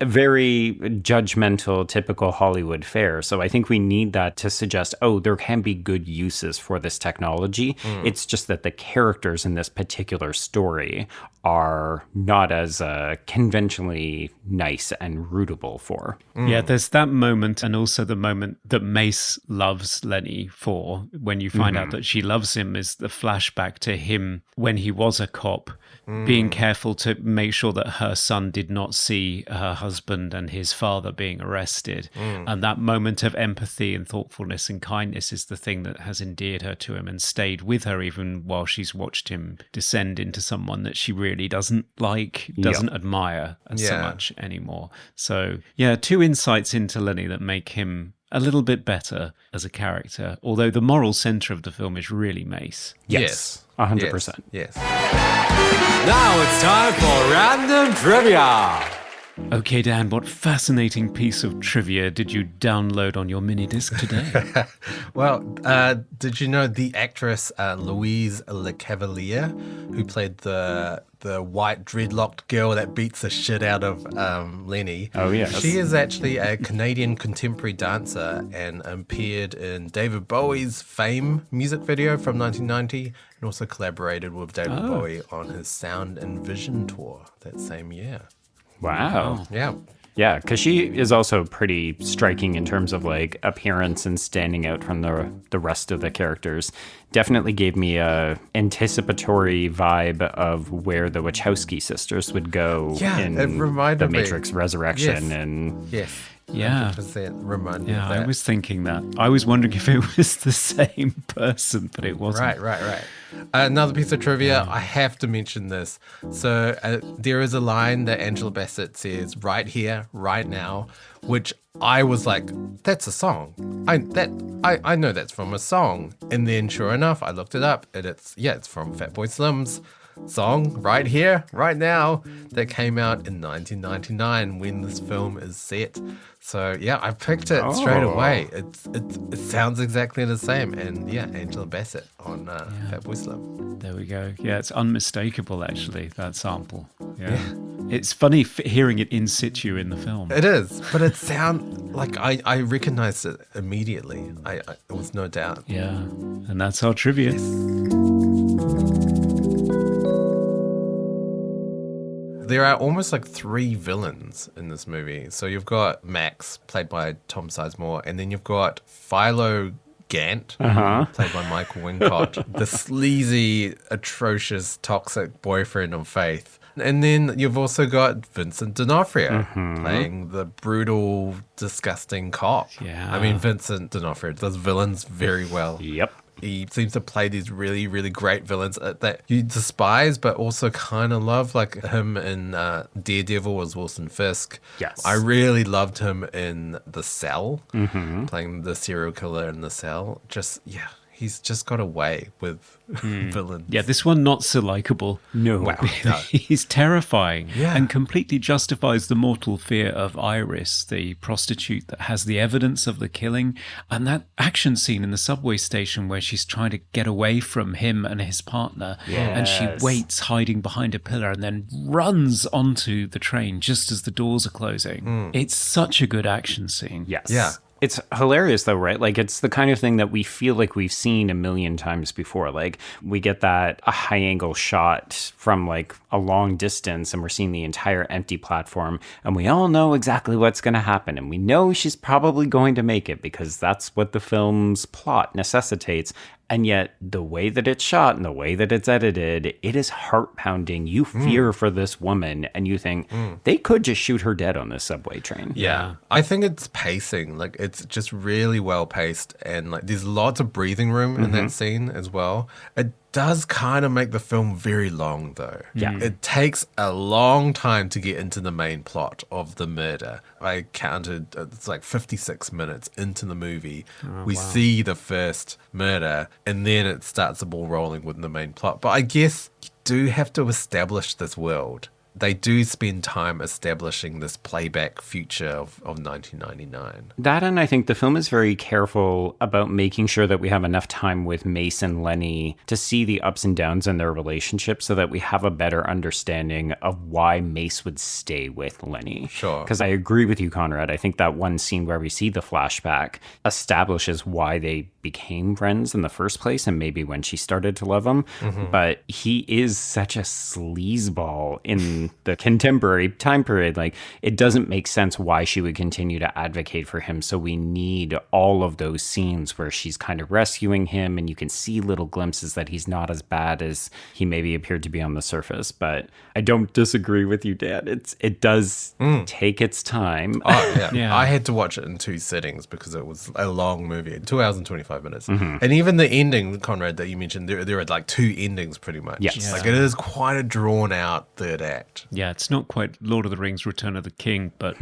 D: very judgmental, typical Hollywood fare. So I think we need that to suggest, oh, there can be good uses for this technology. It's just that the characters in this particular story are not as conventionally nice and rootable for.
A: Yeah, there's that moment, and also the moment that Mace loves Lenny for, when you find out that she loves him, is the flashback to him when he was a cop, being careful to make sure that her son did not see her husband and his father being arrested. And that moment of empathy and thoughtfulness and kindness is the thing that has endeared her to him and stayed with her even while she's watched him descend into someone that she really doesn't like, doesn't admire so much anymore. So, yeah, 2 insights into Lenny that make him a little bit better as a character, although the moral center of the film is really Mace.
D: Yes. 100%.
B: Yes.
E: Now it's time for random trivia.
A: Okay, Dan, what fascinating piece of trivia did you download on your mini disc today?
B: Well, did you know the actress Louise Le Cavalier, who played the white dreadlocked girl that beats the shit out of Lenny?
D: Oh, yes.
B: She is actually a Canadian contemporary dancer and appeared in David Bowie's Fame music video from 1990 and also collaborated with David Bowie on his Sound and Vision tour that same year.
D: Wow.
B: Yeah.
D: Yeah, because she is also pretty striking in terms of like appearance and standing out from the rest of the characters. Definitely gave me a anticipatory vibe of where the Wachowski sisters would go in
B: it reminded
D: the
B: me.
D: Matrix Resurrection.
B: Yes.
D: And
B: Yes.
A: Yeah.
B: 100% remind me of
A: Yeah,
B: that.
A: I was thinking that. I was wondering if it was the same person, but it wasn't.
B: Right. Another piece of trivia, I have to mention this. So there is a line that Angela Bassett says, right here, right now, which I was like, that's a song. I know that's from a song. And then sure enough, I looked it up and it's from Fatboy Slim's song, Right Here, Right Now, that came out in 1999 when this film is set. So yeah, I picked it straight away. It sounds exactly the same, and yeah, Angela Bassett on Fatboy Slim.
A: There we go. Yeah, it's unmistakable, actually, that sample. Yeah. It's funny hearing it in situ in the film.
B: It is, but it sounds like I recognized it immediately. It was no doubt.
A: Yeah, and that's our trivia.
B: There are almost like 3 villains in this movie. So you've got Max, played by Tom Sizemore, and then you've got Philo Gant, played by Michael Wincott, the sleazy, atrocious, toxic boyfriend of Faith. And then you've also got Vincent D'Onofrio playing the brutal, disgusting cop.
A: Yeah.
B: I mean, Vincent D'Onofrio does villains very well.
D: Yep.
B: He seems to play these really, really great villains that you despise, but also kind of love, like him in Daredevil as Wilson Fisk.
D: Yes.
B: I really loved him in The Cell, playing the serial killer in The Cell. He's just got away with villains.
A: Yeah, this one not so likable.
D: No.
B: Wow.
A: He's terrifying
B: Yeah.
A: and completely justifies the mortal fear of Iris, the prostitute that has the evidence of the killing. And that action scene in the subway station where she's trying to get away from him and his partner. And she
D: Yes.
A: waits hiding behind a pillar and then runs onto the train just as the doors are closing. It's such a good action scene.
D: Yes.
B: Yeah.
D: It's hilarious though, right? Like it's the kind of thing that we feel like we've seen a million times before. Like we get a high angle shot from like a long distance and we're seeing the entire empty platform and we all know exactly what's going to happen. And we know she's probably going to make it because that's what the film's plot necessitates. And yet the way that it's shot and the way that it's edited, it is heart pounding. You fear for this woman and you think they could just shoot her dead on this subway train.
B: Yeah. I think it's pacing. Like it's just really well paced and like there's lots of breathing room in that scene as well. It does kind of make the film very long though.
D: Yeah.
B: It takes a long time to get into the main plot of the murder. I counted, it's like 56 minutes into the movie. We see the first murder and then it starts the ball rolling with the main plot. But I guess you do have to establish this world they do spend time establishing this playback future of 1999.
D: That, and I think the film is very careful about making sure that we have enough time with Mace and Lenny to see the ups and downs in their relationship so that we have a better understanding of why Mace would stay with Lenny.
B: Sure.
D: Because I agree with you, Conrad. I think that one scene where we see the flashback establishes why they became friends in the first place and maybe when she started to love him. But he is such a sleazeball in the contemporary time period. Like, it doesn't make sense why she would continue to advocate for him. So we need all of those scenes where she's kind of rescuing him and you can see little glimpses that he's not as bad as he maybe appeared to be on the surface. But I don't disagree with you, Dan. It does take its time.
B: Oh, yeah.
A: Yeah.
B: I had to watch it in 2 sittings because it was a long movie, 2 hours and 25 minutes. And even the ending, Conrad, that you mentioned, there are like 2 endings pretty much.
D: Yes.
B: Like, it is quite a drawn out third act.
A: Yeah, it's not quite Lord of the Rings, Return of the King, but,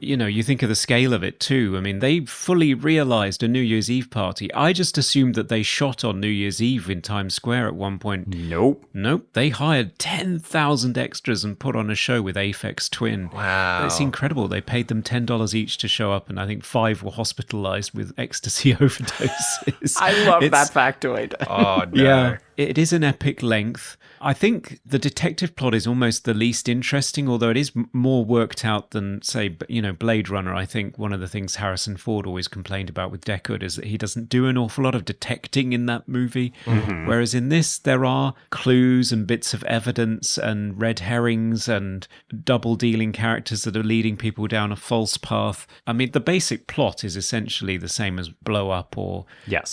A: you think of the scale of it too. I mean, they fully realized a New Year's Eve party. I just assumed that they shot on New Year's Eve in Times Square at one point.
D: Nope.
A: They hired 10,000 extras and put on a show with Aphex Twin.
B: Wow.
A: It's incredible. They paid them $10 each to show up, and I think 5 were hospitalized with ecstasy overdoses.
D: I love that factoid.
B: Oh, no.
A: Yeah, it is an epic length. I think the detective plot is almost the least interesting, although it is more worked out than, say, Blade Runner. I think one of the things Harrison Ford always complained about with Deckard is that he doesn't do an awful lot of detecting in that movie. Whereas in this, there are clues and bits of evidence and red herrings and double-dealing characters that are leading people down a false path. I mean, the basic plot is essentially the same as Blow Up or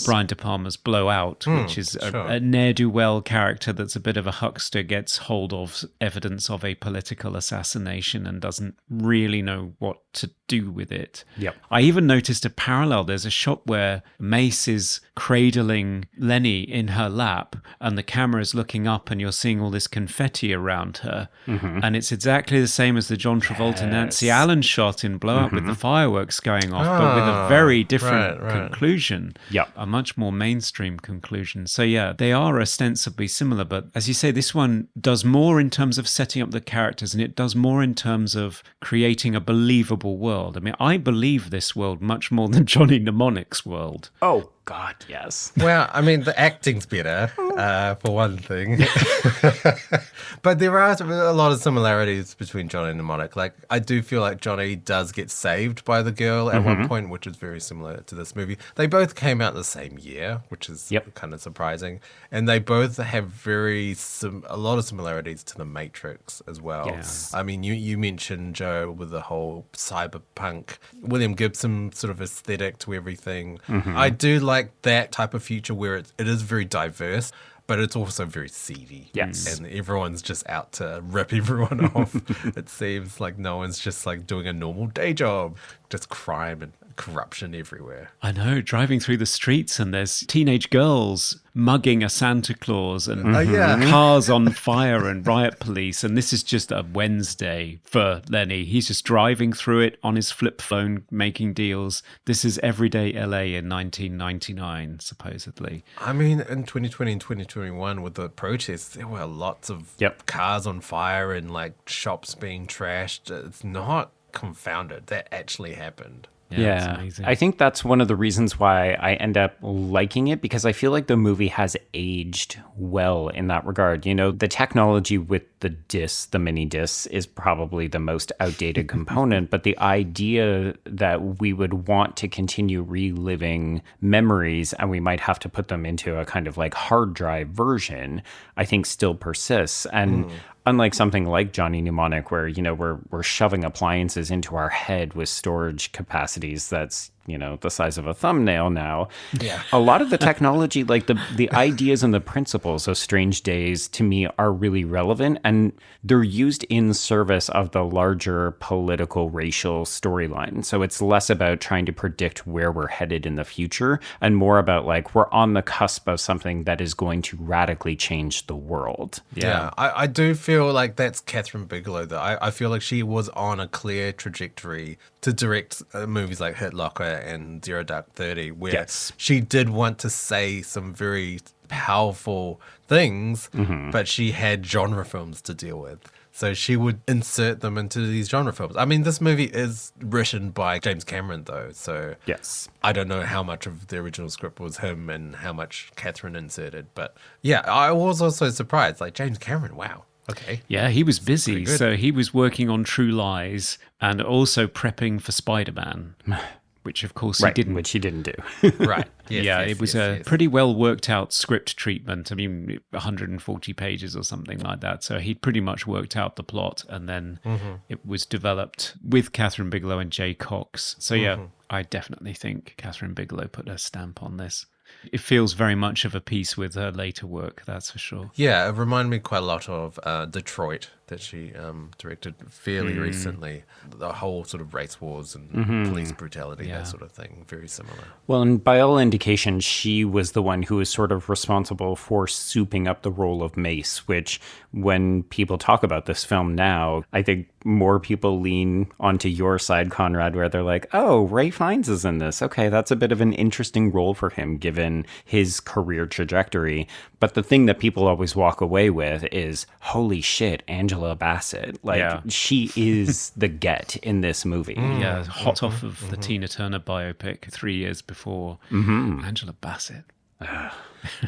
A: Brian De Palma's Blow Out, which is a ne'er-do-well character that's a bit of a huckster, gets hold of evidence of a political assassination and doesn't really know what to do with it.
D: Yep.
A: I even noticed a parallel. There's a shot where Mace is cradling Lenny in her lap and the camera's looking up and you're seeing all this confetti around her. And it's exactly the same as the John Travolta Nancy Allen shot in Blow Up with the fireworks going off, but with a very different conclusion.
D: Yep.
A: A much more mainstream conclusion. So yeah, they are ostensibly similar, but as you say, this one does more in terms of setting up the characters and it does more in terms of creating a believable world. I mean, I believe this world much more than Johnny Mnemonic's world.
D: Oh, God, yes.
B: Well, I mean, the acting's better, for one thing. But there are a lot of similarities between Johnny and Mnemonic. Like, I do feel like Johnny does get saved by the girl at one point, which is very similar to this movie. They both came out the same year, which is kind of surprising. And they both have a lot of similarities to The Matrix as well.
D: Yes.
B: I mean, you mentioned, Joe, with the whole cyberpunk, William Gibson sort of aesthetic to everything. I do like that type of future where it is very diverse, but it's also very seedy.
D: Yes.
B: And everyone's just out to rip everyone off. It seems like no one's just like doing a normal day job. Just crime and corruption everywhere.
A: I know, driving through the streets and there's teenage girls mugging a Santa Claus and cars on fire and riot police. And this is just a Wednesday for Lenny. He's just driving through it on his flip phone, making deals. This is everyday LA in 1999, supposedly.
B: I mean, in 2020 and 2021 with the protests, there were lots of cars on fire and like shops being trashed. It's not confounded. That actually happened.
A: Yeah, it's amazing.
D: I think that's one of the reasons why I end up liking it, because I feel like the movie has aged well in that regard. You know, the technology with the mini discs is probably the most outdated component, but the idea that we would want to continue reliving memories and we might have to put them into a kind of like hard drive version, I think still persists. And unlike something like Johnny Mnemonic, where, you know, we're shoving appliances into our head with storage capacities that's, you know, the size of a thumbnail now. Yeah. A lot of the technology, like the ideas and the principles of Strange Days, to me, are really relevant, and they're used in service of the larger political, racial storyline. So it's less about trying to predict where we're headed in the future and more about like we're on the cusp of something that is going to radically change the world.
B: Yeah. I do feel like that's Kathryn Bigelow, though. I feel like she was on a clear trajectory to direct movies like Hurt Locker and Zero Dark 30, where she did want to say some very powerful things, but she had genre films to deal with. So she would insert them into these genre films. I mean, this movie is written by James Cameron, though. So
D: Yes.
B: I don't know how much of the original script was him and how much Kathryn inserted. But yeah, I was also surprised. Like, James Cameron, wow. Okay.
A: Yeah, he was busy.
B: pretty good.
A: So he was working on True Lies and also prepping for Spider-Man, which of course he
D: Right,
A: didn't.
D: which he didn't do.
B: Right. Yes,
A: Yeah,
B: yes,
A: it was
B: yes,
A: a
B: yes.
A: pretty well worked out script treatment. I mean, 140 pages or something like that. So he'd pretty much worked out the plot, and then it was developed with Kathryn Bigelow and Jay Cox. So yeah, I definitely think Kathryn Bigelow put her stamp on this. It feels very much of a piece with her later work, that's for sure.
B: Yeah, it reminded me quite a lot of Detroit that she directed fairly recently. The whole sort of race wars and police brutality,
A: Yeah.
B: that sort of thing. Very similar.
D: Well, and by all indications, she was the one who was sort of responsible for souping up the role of Mace, which when people talk about this film now, I think more people lean onto your side, Conrad, where they're like, oh, Ralph Fiennes is in this. Okay, that's a bit of an interesting role for him given his career trajectory. But the thing that people always walk away with is, holy shit, Angela Bassett. Like,
A: Yeah.
D: she is the get in this movie.
A: Yeah, hot off of the Tina Turner biopic 3 years before. Angela Bassett.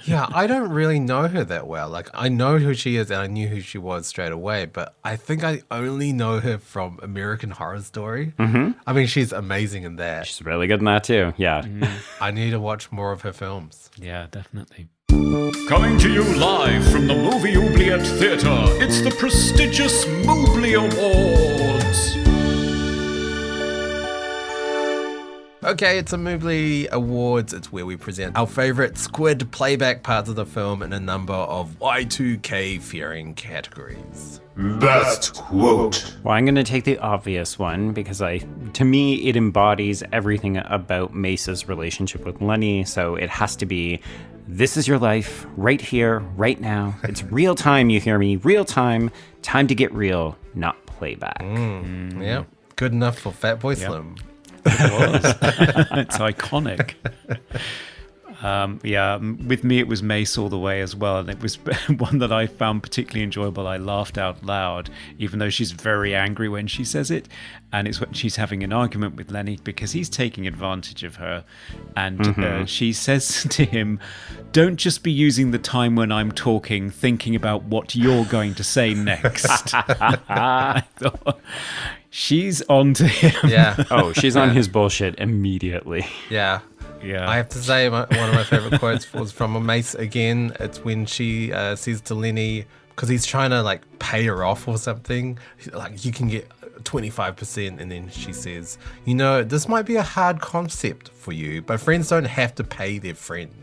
B: Yeah, I don't really know her that well. Like, I know who she is and I knew who she was straight away, but I think I only know her from American Horror Story. I mean, she's amazing in that.
D: She's really good in that too. Yeah.
B: I need to watch more of her films.
A: Yeah, definitely.
F: Coming to you live from the Movie Oubliette Theatre, it's the prestigious Mobley Awards.
B: Okay, it's a Mobley Awards. It's where we present our favorite squid playback parts of the film in a number of Y2K fearing categories.
F: Best quote.
D: Well, I'm going to take the obvious one because to me, it embodies everything about Mace's relationship with Lenny. So it has to be, this is your life right here, right now. It's real time, you hear me? Real time. Time to get real, not playback.
B: Yeah, good enough for Fatboy Slim.
A: It's iconic. With me it was Mace all the way as well, and it was one that I found particularly enjoyable. I laughed out loud, even though she's very angry when she says it, and it's when she's having an argument with Lenny because he's taking advantage of her, and she says to him, "Don't just be using the time when I'm talking, thinking about what you're going to say next." I thought, she's on to him.
B: Yeah,
D: Oh, she's on his bullshit immediately.
B: yeah.
A: Yeah.
B: I have to say, one of my favorite quotes was from a Mace again. It's when she says to Lenny, because he's trying to like pay her off or something, like, you can get 25%, and then she says, you know, this might be a hard concept for you, but friends don't have to pay their friends.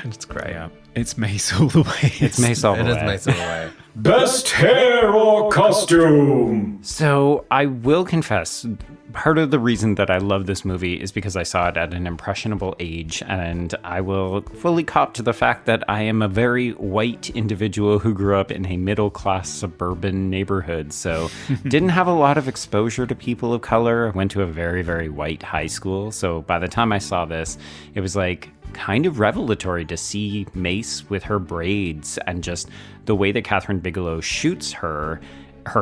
B: It's great.
A: Yeah, it's Mace all the way.
D: It's Mace all
B: It
D: the
B: is
D: way.
B: Mace all the way.
F: Best hair or costume.
D: So I will confess, part of the reason that I love this movie is because I saw it at an impressionable age, and I will fully cop to the fact that I am a very white individual who grew up in a middle-class suburban neighborhood, so didn't have a lot of exposure to people of color. I went to a very, very white high school, so by the time I saw this, it was like kind of revelatory to see Mace with her braids and just the way that Kathryn Bigelow shoots her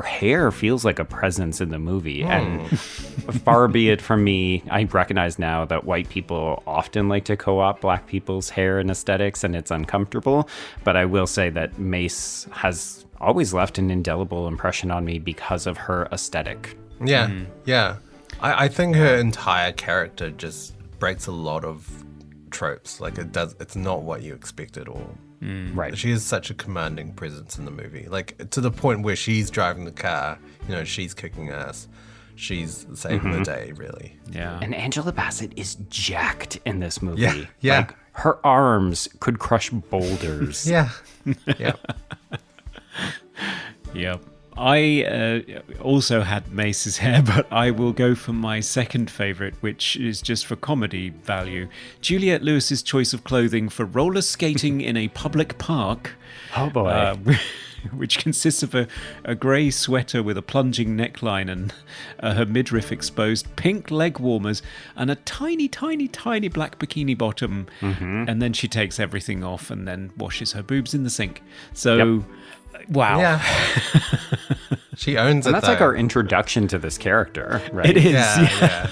D: hair feels like a presence in the movie. And far be it from me, I recognize now that white people often like to co-opt black people's hair and aesthetics, and it's uncomfortable. But I will say that Mace has always left an indelible impression on me because of her aesthetic.
B: Yeah, yeah. I think her entire character just breaks a lot of tropes. Like, it's not what you expect at all.
D: Right.
B: She is such a commanding presence in the movie. Like, to the point where she's driving the car, you know, she's kicking ass. She's saving the day, really.
A: Yeah.
D: And Angela Bassett is jacked in this movie.
B: Yeah, yeah.
D: Like, her arms could crush boulders.
B: Yeah. Yeah.
A: Yep. I also had Mace's hair, but I will go for my second favourite, which is just for comedy value. Juliette Lewis's choice of clothing for roller skating in a public park.
D: Oh boy.
A: which consists of a grey sweater with a plunging neckline and her midriff exposed, pink leg warmers, and a tiny, tiny, tiny black bikini bottom. And then she takes everything off and then washes her boobs in the sink. So, wow.
B: Yeah. She owns
D: And
B: it,
D: that's like
B: though.
D: our introduction to this character, right?
A: It is.
B: Yeah.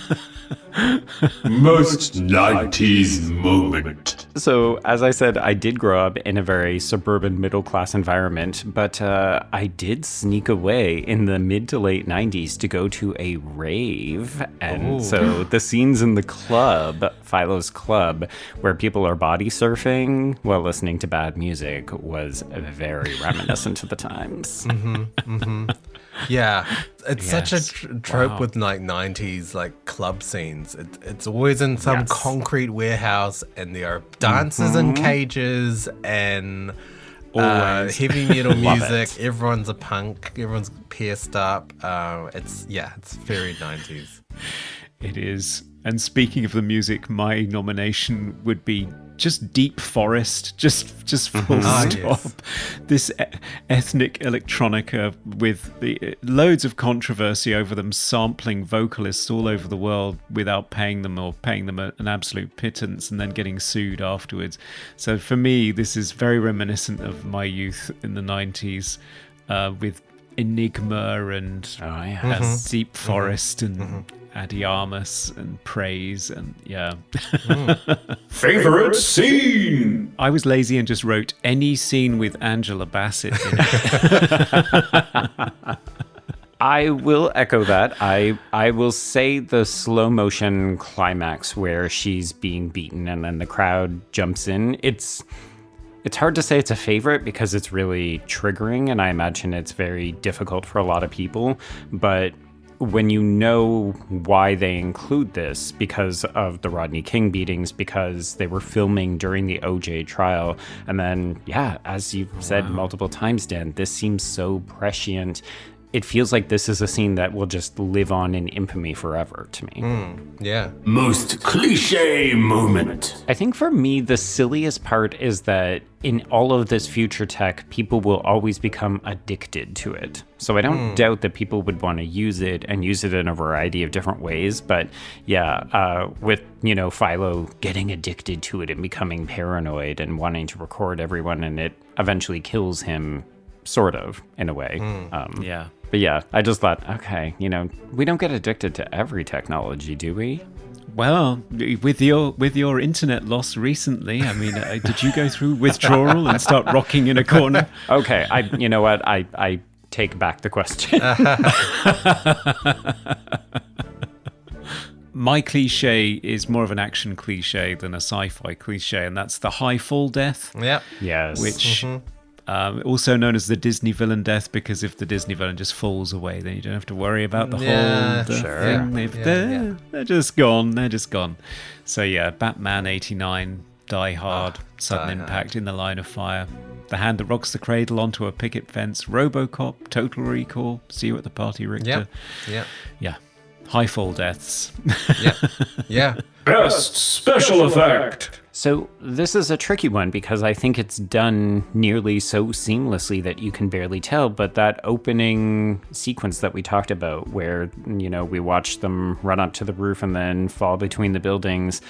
F: Most 90s moment.
D: So, as I said, I did grow up in a very suburban middle-class environment, but I did sneak away in the mid to late 90s to go to a rave. And so the scenes in the club, Philo's Club, where people are body surfing while listening to bad music was very reminiscent of the times.
B: Yeah, it's such a
A: Yes.
B: trope
A: Wow.
B: with like 90s like club scenes. It's always in some
D: Yes.
B: concrete warehouse, and there are dancers in cages and
A: Always.
B: heavy metal
D: Love
B: music.
D: it.
B: Everyone's a punk. Everyone's pierced up. It's very 90s.
A: It is. And speaking of the music, my nomination would be just Deep Forest, just full stop.
B: Yes.
A: This ethnic electronica with the loads of controversy over them sampling vocalists all over the world without paying them or paying them an absolute pittance and then getting sued afterwards. So for me, this is very reminiscent of my youth in the 90s with Enigma and Deep Forest and Adiamus and Praise and
F: Favorite scene?
A: I was lazy and just wrote any scene with Angela Bassett in it.
D: I will echo that. I will say the slow motion climax where she's being beaten and then the crowd jumps in. It's hard to say it's a favorite because it's really triggering, and I imagine it's very difficult for a lot of people. But when you know why they include this, because of the Rodney King beatings, because they were filming during the OJ trial, and then, as you've said multiple times, Dan, this seems so prescient. It feels like this is a scene that will just live on in infamy forever to me.
B: Yeah.
F: Most cliche moment.
D: I think for me, the silliest part is that in all of this future tech, people will always become addicted to it. So I don't doubt that people would want to use it and use it in a variety of different ways. But with, Philo getting addicted to it and becoming paranoid and wanting to record everyone, and it eventually kills him, sort of, in a way. But yeah, I just thought, okay, we don't get addicted to every technology, do we?
A: Well, with your internet loss recently, I mean, did you go through withdrawal and start rocking in a corner?
D: Okay, you know what? I take back the question.
A: My cliche is more of an action cliche than a sci-fi cliche, and that's the high fall death,
B: Yep.
D: Yes.
A: which also known as the Disney villain death, because if the Disney villain just falls away, then you don't have to worry about the
B: Yeah,
A: whole
B: sure.
A: thing.
B: Yeah.
A: They're just gone. They're just gone. So yeah, Batman 89, Die Hard, Sudden
B: Die Hard.
A: Impact, In the Line of Fire, The Hand That Rocks the Cradle Onto a Picket Fence, RoboCop, Total Recall, See You at the Party, Richter.
B: Yep.
A: Yeah, high fall deaths.
B: Yeah.
F: Best special effect.
D: So this is a tricky one because I think it's done nearly so seamlessly that you can barely tell. But that opening sequence that we talked about where, we watch them run up to the roof and then fall between the buildings,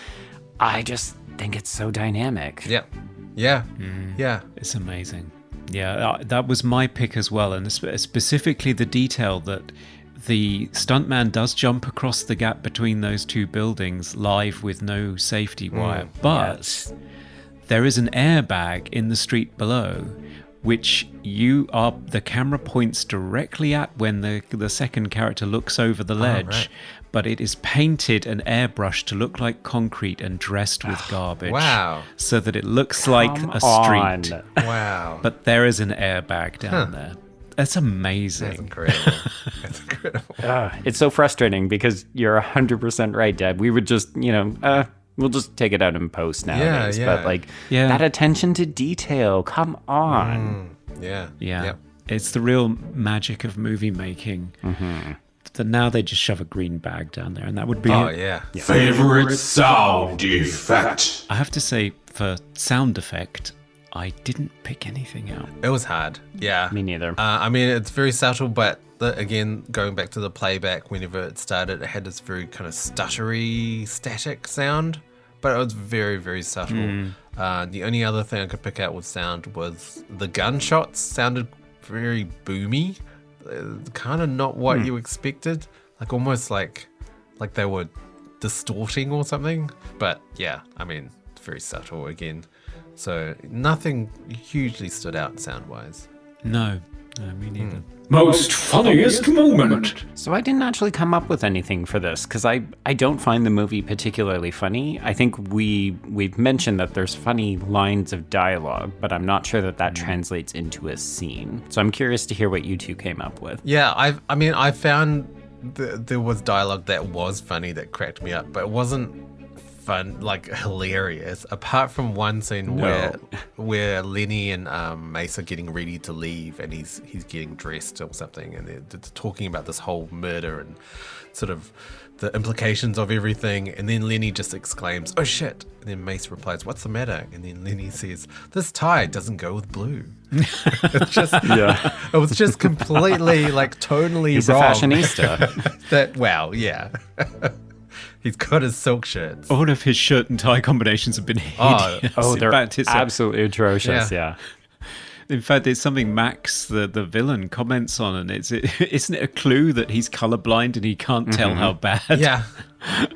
D: I just think it's so dynamic.
B: Yep. Yeah. Yeah.
A: It's amazing. Yeah, that was my pick as well. And specifically the detail that the stuntman does jump across the gap between those two buildings live with no safety wire. But there is an airbag in the street below, which the camera points directly at when the second character looks over the ledge.
B: right.
A: But it is painted and airbrushed to look like concrete and dressed with garbage.
B: Wow.
A: So that it looks like a street.
B: Wow.
A: But there is an airbag down there. That's amazing.
B: That's incredible. That's incredible.
D: It's so frustrating because you're 100% right, Dad. We would just, we'll just take it out in post nowadays.
B: Yeah.
D: But
A: Yeah.
D: that attention to detail, come on.
B: Yeah.
A: Yeah.
B: Yep.
A: It's the real magic of movie making. That now they just shove a green bag down there and that would be
B: Oh,
A: it.
B: yeah.
F: Favorite sound effect.
A: I have to say, for sound effect, I didn't pick anything out.
B: It was hard. Yeah.
D: Me neither.
B: I mean, it's very subtle, but again, going back to the playback, whenever it started, it had this very kind of stuttery, static sound, but it was very, very subtle. The only other thing I could pick out with sound was the gunshots sounded very boomy, kind of not what you expected, like almost like they were distorting or something. But yeah, I mean, it's very subtle again. So nothing hugely stood out sound-wise.
A: No, me neither.
F: Most funniest moment.
D: So I didn't actually come up with anything for this because I don't find the movie particularly funny. I think we've mentioned that there's funny lines of dialogue, but I'm not sure that translates into a scene. So I'm curious to hear what you two came up with.
B: Yeah, I found there was dialogue that was funny that cracked me up, but it wasn't fun, like hilarious, apart from one scene where Lenny and Mace are getting ready to leave, and he's getting dressed or something, and they're talking about this whole murder and sort of the implications of everything, and then Lenny just exclaims, "Oh shit," and then Mace replies, "What's the matter?" And then Lenny says, "This tie doesn't go with blue." It's just it was just completely like tonally
D: He's
B: wrong.
D: a fashionista.
B: He's got his silk shirts.
A: All of his shirt and tie combinations have been hideous.
D: They're
A: In fact, it's
D: absolutely atrocious. Yeah.
A: In fact, it's something Max, the villain, comments on, and isn't it a clue that he's colorblind and he can't tell how bad
B: Yeah.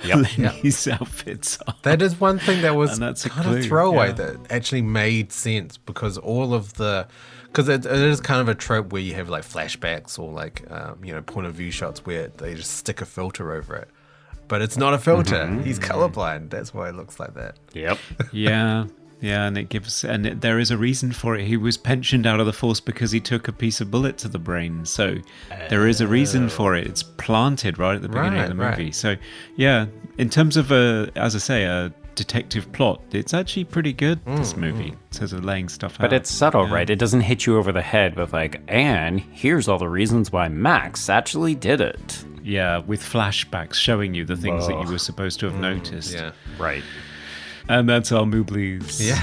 A: Lenny's outfits are?
B: That is one thing that was
A: And that's a
B: kind
A: clue,
B: of throwaway
A: yeah.
B: that actually made sense, because because it is kind of a trope where you have like flashbacks or like point of view shots where they just stick a filter over it, but it's not a filter. He's colorblind. That's why it looks like that.
D: Yep.
A: Yeah, and there is a reason for it. He was pensioned out of the force because he took a piece of bullet to the brain. So there is a reason for it. It's planted right at the beginning of the
B: Right,
A: movie.
B: right.
A: So yeah, in terms of a detective plot, it's actually pretty good. This movie, in terms of laying stuff out.
D: But it's subtle, right? It doesn't hit you over the head with like, and here's all the reasons why Max actually did it.
A: Yeah, with flashbacks showing you the things that you were supposed to have noticed.
B: Yeah.
D: Right.
A: And that's our Mooblies.
B: Yeah.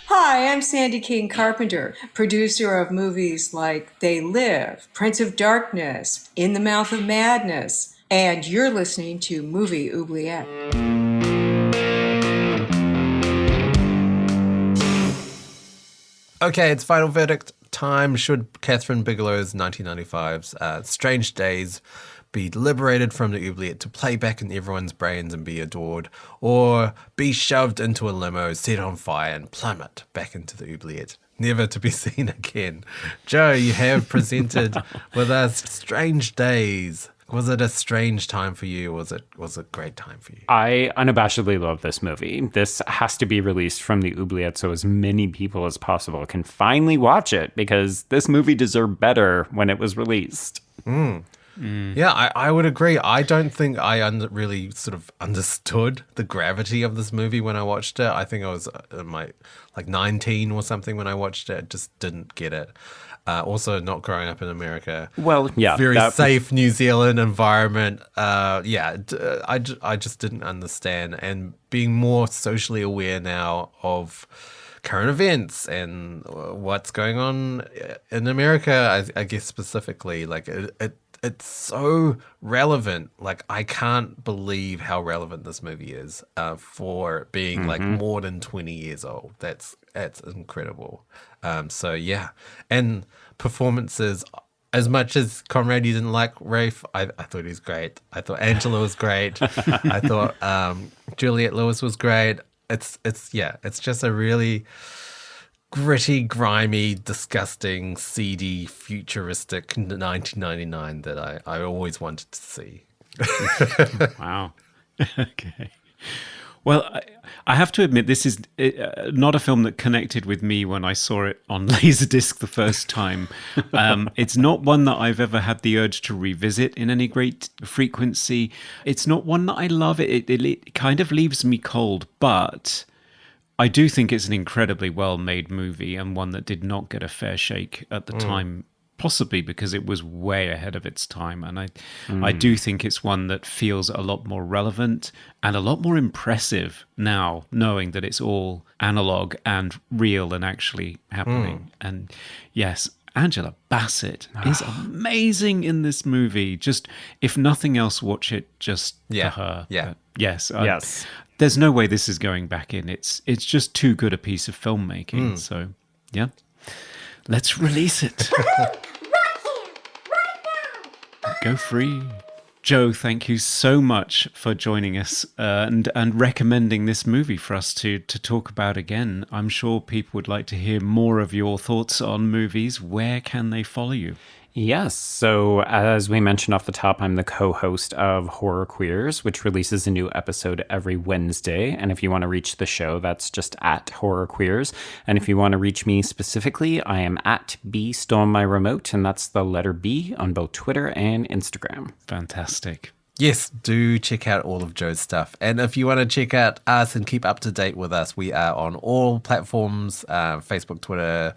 G: Hi, I'm Sandy King Carpenter, producer of movies like They Live, Prince of Darkness, In the Mouth of Madness, and you're listening to Movie Oubliette.
B: Okay, it's final verdict time. Should Kathryn Bigelow's 1995's Strange Days be liberated from the oubliette to play back in everyone's brains and be adored, or be shoved into a limo, set on fire, and plummet back into the oubliette, never to be seen again? Joe, you have presented with us Strange Days. Was it a strange time for you? Was it a great time for you?
D: I unabashedly love this movie. This has to be released from the oubliette so as many people as possible can finally watch it, because this movie deserved better when it was released.
B: Yeah, I would agree. I don't think I really sort of understood the gravity of this movie when I watched it. I think I was 19 or something when I watched it. Just didn't get it. Also, not growing up in America.
D: Well, yeah.
B: Very safe New Zealand environment. I just didn't understand. And being more socially aware now of current events and what's going on in America, I guess specifically, like it's so relevant. Like, I can't believe how relevant this movie is for being like more than 20 years old. That's incredible. So yeah, and performances. As much as Conrad, you didn't like Ralph, I thought he was great. I thought Angela was great. I thought Juliette Lewis was great. It's just a really gritty, grimy, disgusting, seedy, futuristic 1999 that I always wanted to see.
D: Wow.
A: Okay. Well, I have to admit, this is not a film that connected with me when I saw it on Laserdisc the first time. It's not one that I've ever had the urge to revisit in any great frequency. It's not one that I love. It kind of leaves me cold, but I do think it's an incredibly well-made movie, and one that did not get a fair shake at the time possibly because it was way ahead of its time. And I do think it's one that feels a lot more relevant and a lot more impressive now, knowing that it's all analog and real and actually happening. And yes, Angela Bassett is amazing in this movie. Just, if nothing else, watch it just for her.
B: Yeah.
A: But yes.
D: Yes.
A: There's no way this is going back in. It's just too good a piece of filmmaking. So, yeah. Let's release it. Go free. Joe, thank you so much for joining us and recommending this movie for us to talk about again. I'm sure people would like to hear more of your thoughts on movies. Where can they follow you?
D: Yes. So, as we mentioned off the top, I'm the co-host of Horror Queers, which releases a new episode every Wednesday. And if you want to reach the show, that's just at Horror Queers. And if you want to reach me specifically, I am at B Stole My Remote, and that's the letter B on both Twitter and Instagram.
A: Fantastic.
B: Yes, do check out all of Joe's stuff. And if you want to check out us and keep up to date with us, we are on all platforms, Facebook, Twitter,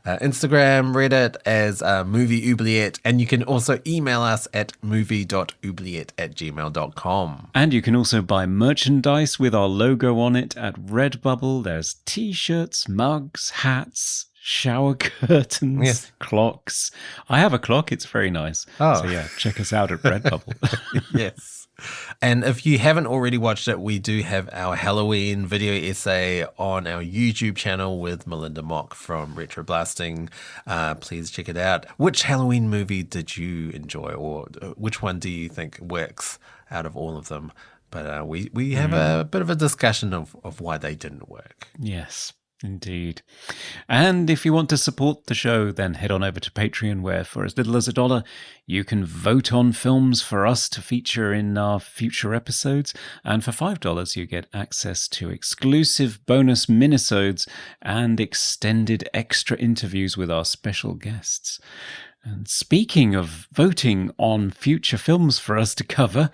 B: Instagram, Reddit as Movie Oubliette. And you can also email us at movie.oubliette@gmail.com.
A: And you can also buy merchandise with our logo on it at Redbubble. There's t-shirts, mugs, hats, shower curtains, clocks. I have a clock. It's very nice.
B: Oh.
A: So yeah, check us out at Redbubble.
B: Yes. And if you haven't already watched it, we do have our Halloween video essay on our YouTube channel with Melinda Mock from Retro Blasting. Please check it out. Which Halloween movie did you enjoy, or which one do you think works out of all of them? But we have a bit of a discussion of why they didn't work.
A: Yes. Indeed. And if you want to support the show, then head on over to Patreon, where for as little as $1, you can vote on films for us to feature in our future episodes. And for $5, you get access to exclusive bonus minisodes and extended extra interviews with our special guests. And speaking of voting on future films for us to cover,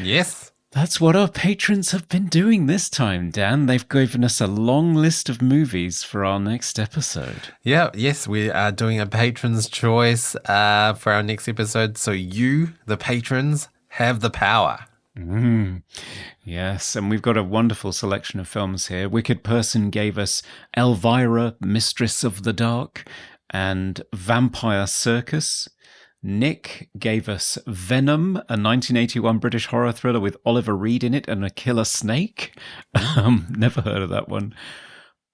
B: Yes.
A: that's what our patrons have been doing this time, Dan. They've given us a long list of movies for our next episode.
B: Yeah, yes, we are doing a patron's choice for our next episode. So you, the patrons, have the power.
A: Yes, and we've got a wonderful selection of films here. Wicked Person gave us Elvira, Mistress of the Dark, and Vampire Circus. Nick gave us Venom, a 1981 British horror thriller with Oliver Reed in it and a killer snake. Never heard of that one.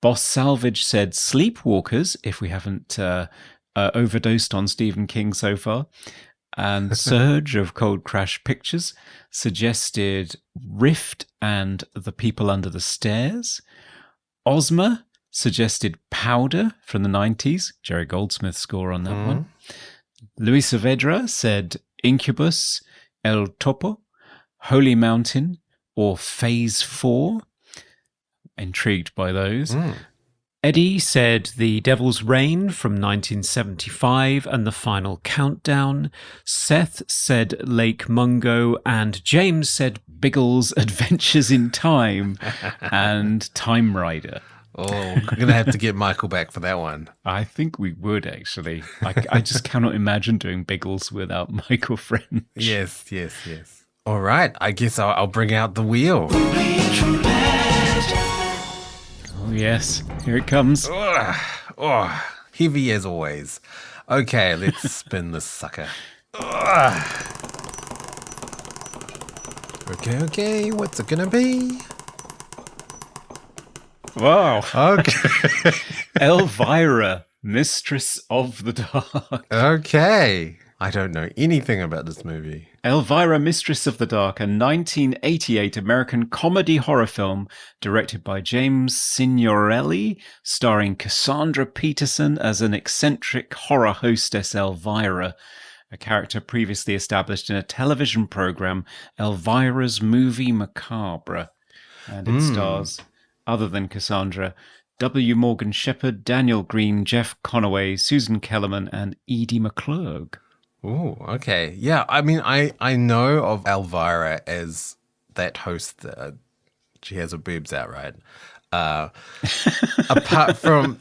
A: Boss Salvage said Sleepwalkers, if we haven't overdosed on Stephen King so far. And Surge of Cold Crash Pictures suggested Rift and The People Under the Stairs. Ozma suggested Powder from the 90s. Jerry Goldsmith's score on that one. Luis Saavedra said Incubus, El Topo, Holy Mountain, or Phase 4. Intrigued by those. Eddie said The Devil's Reign from 1975 and The Final Countdown. Seth said Lake Mungo, and James said Biggles' Adventures in Time and Time Rider.
B: Oh, we're going to have to get Michael back for that one.
A: I think we would, actually. I just cannot imagine doing Biggles without Michael French.
B: Yes. All right, I guess I'll bring out the wheel.
A: Oh, yes. Here it comes.
B: Heavy as always. Okay, let's spin this sucker. Okay, what's it going to be?
A: Wow.
B: Okay.
A: Elvira, Mistress of the Dark.
B: Okay. I don't know anything about this movie.
A: Elvira, Mistress of the Dark, a 1988 American comedy horror film directed by James Signorelli, starring Cassandra Peterson as an eccentric horror hostess Elvira, a character previously established in a television program, Elvira's Movie Macabre. And it stars, other than Cassandra, W. Morgan Shepherd, Daniel Green, Jeff Conaway, Susan Kellerman, and Edie McClurg.
B: Oh, okay. Yeah, I mean, I know of Elvira as that host. She has her boobs out, right? Apart from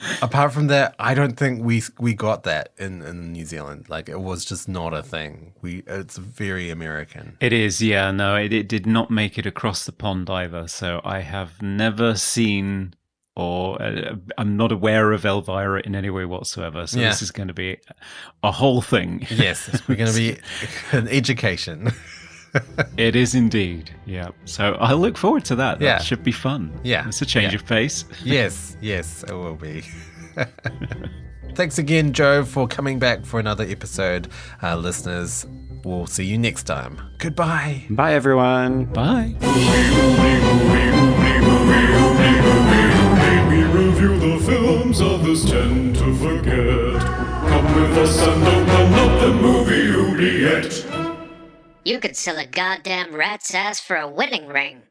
B: that, I don't think we got that in New Zealand. Like, it was just not a thing. It's very American.
A: It is, yeah. No, it did not make it across the pond either. So I have never seen, or I'm not aware of Elvira in any way whatsoever. So this is going to be a whole thing.
B: Yes, we're going to be an education.
A: It is indeed, yeah. So I look forward to that. That should be fun.
B: Yeah.
A: It's a change of pace.
B: Yes, it will be. Thanks again, Joe, for coming back for another episode. Listeners, we'll see you next time. Goodbye.
D: Bye, everyone.
A: Bye.
F: We review the films others tend to forget. Come with us and open up the movie oubliette.
C: You could sell a goddamn rat's ass for a wedding ring.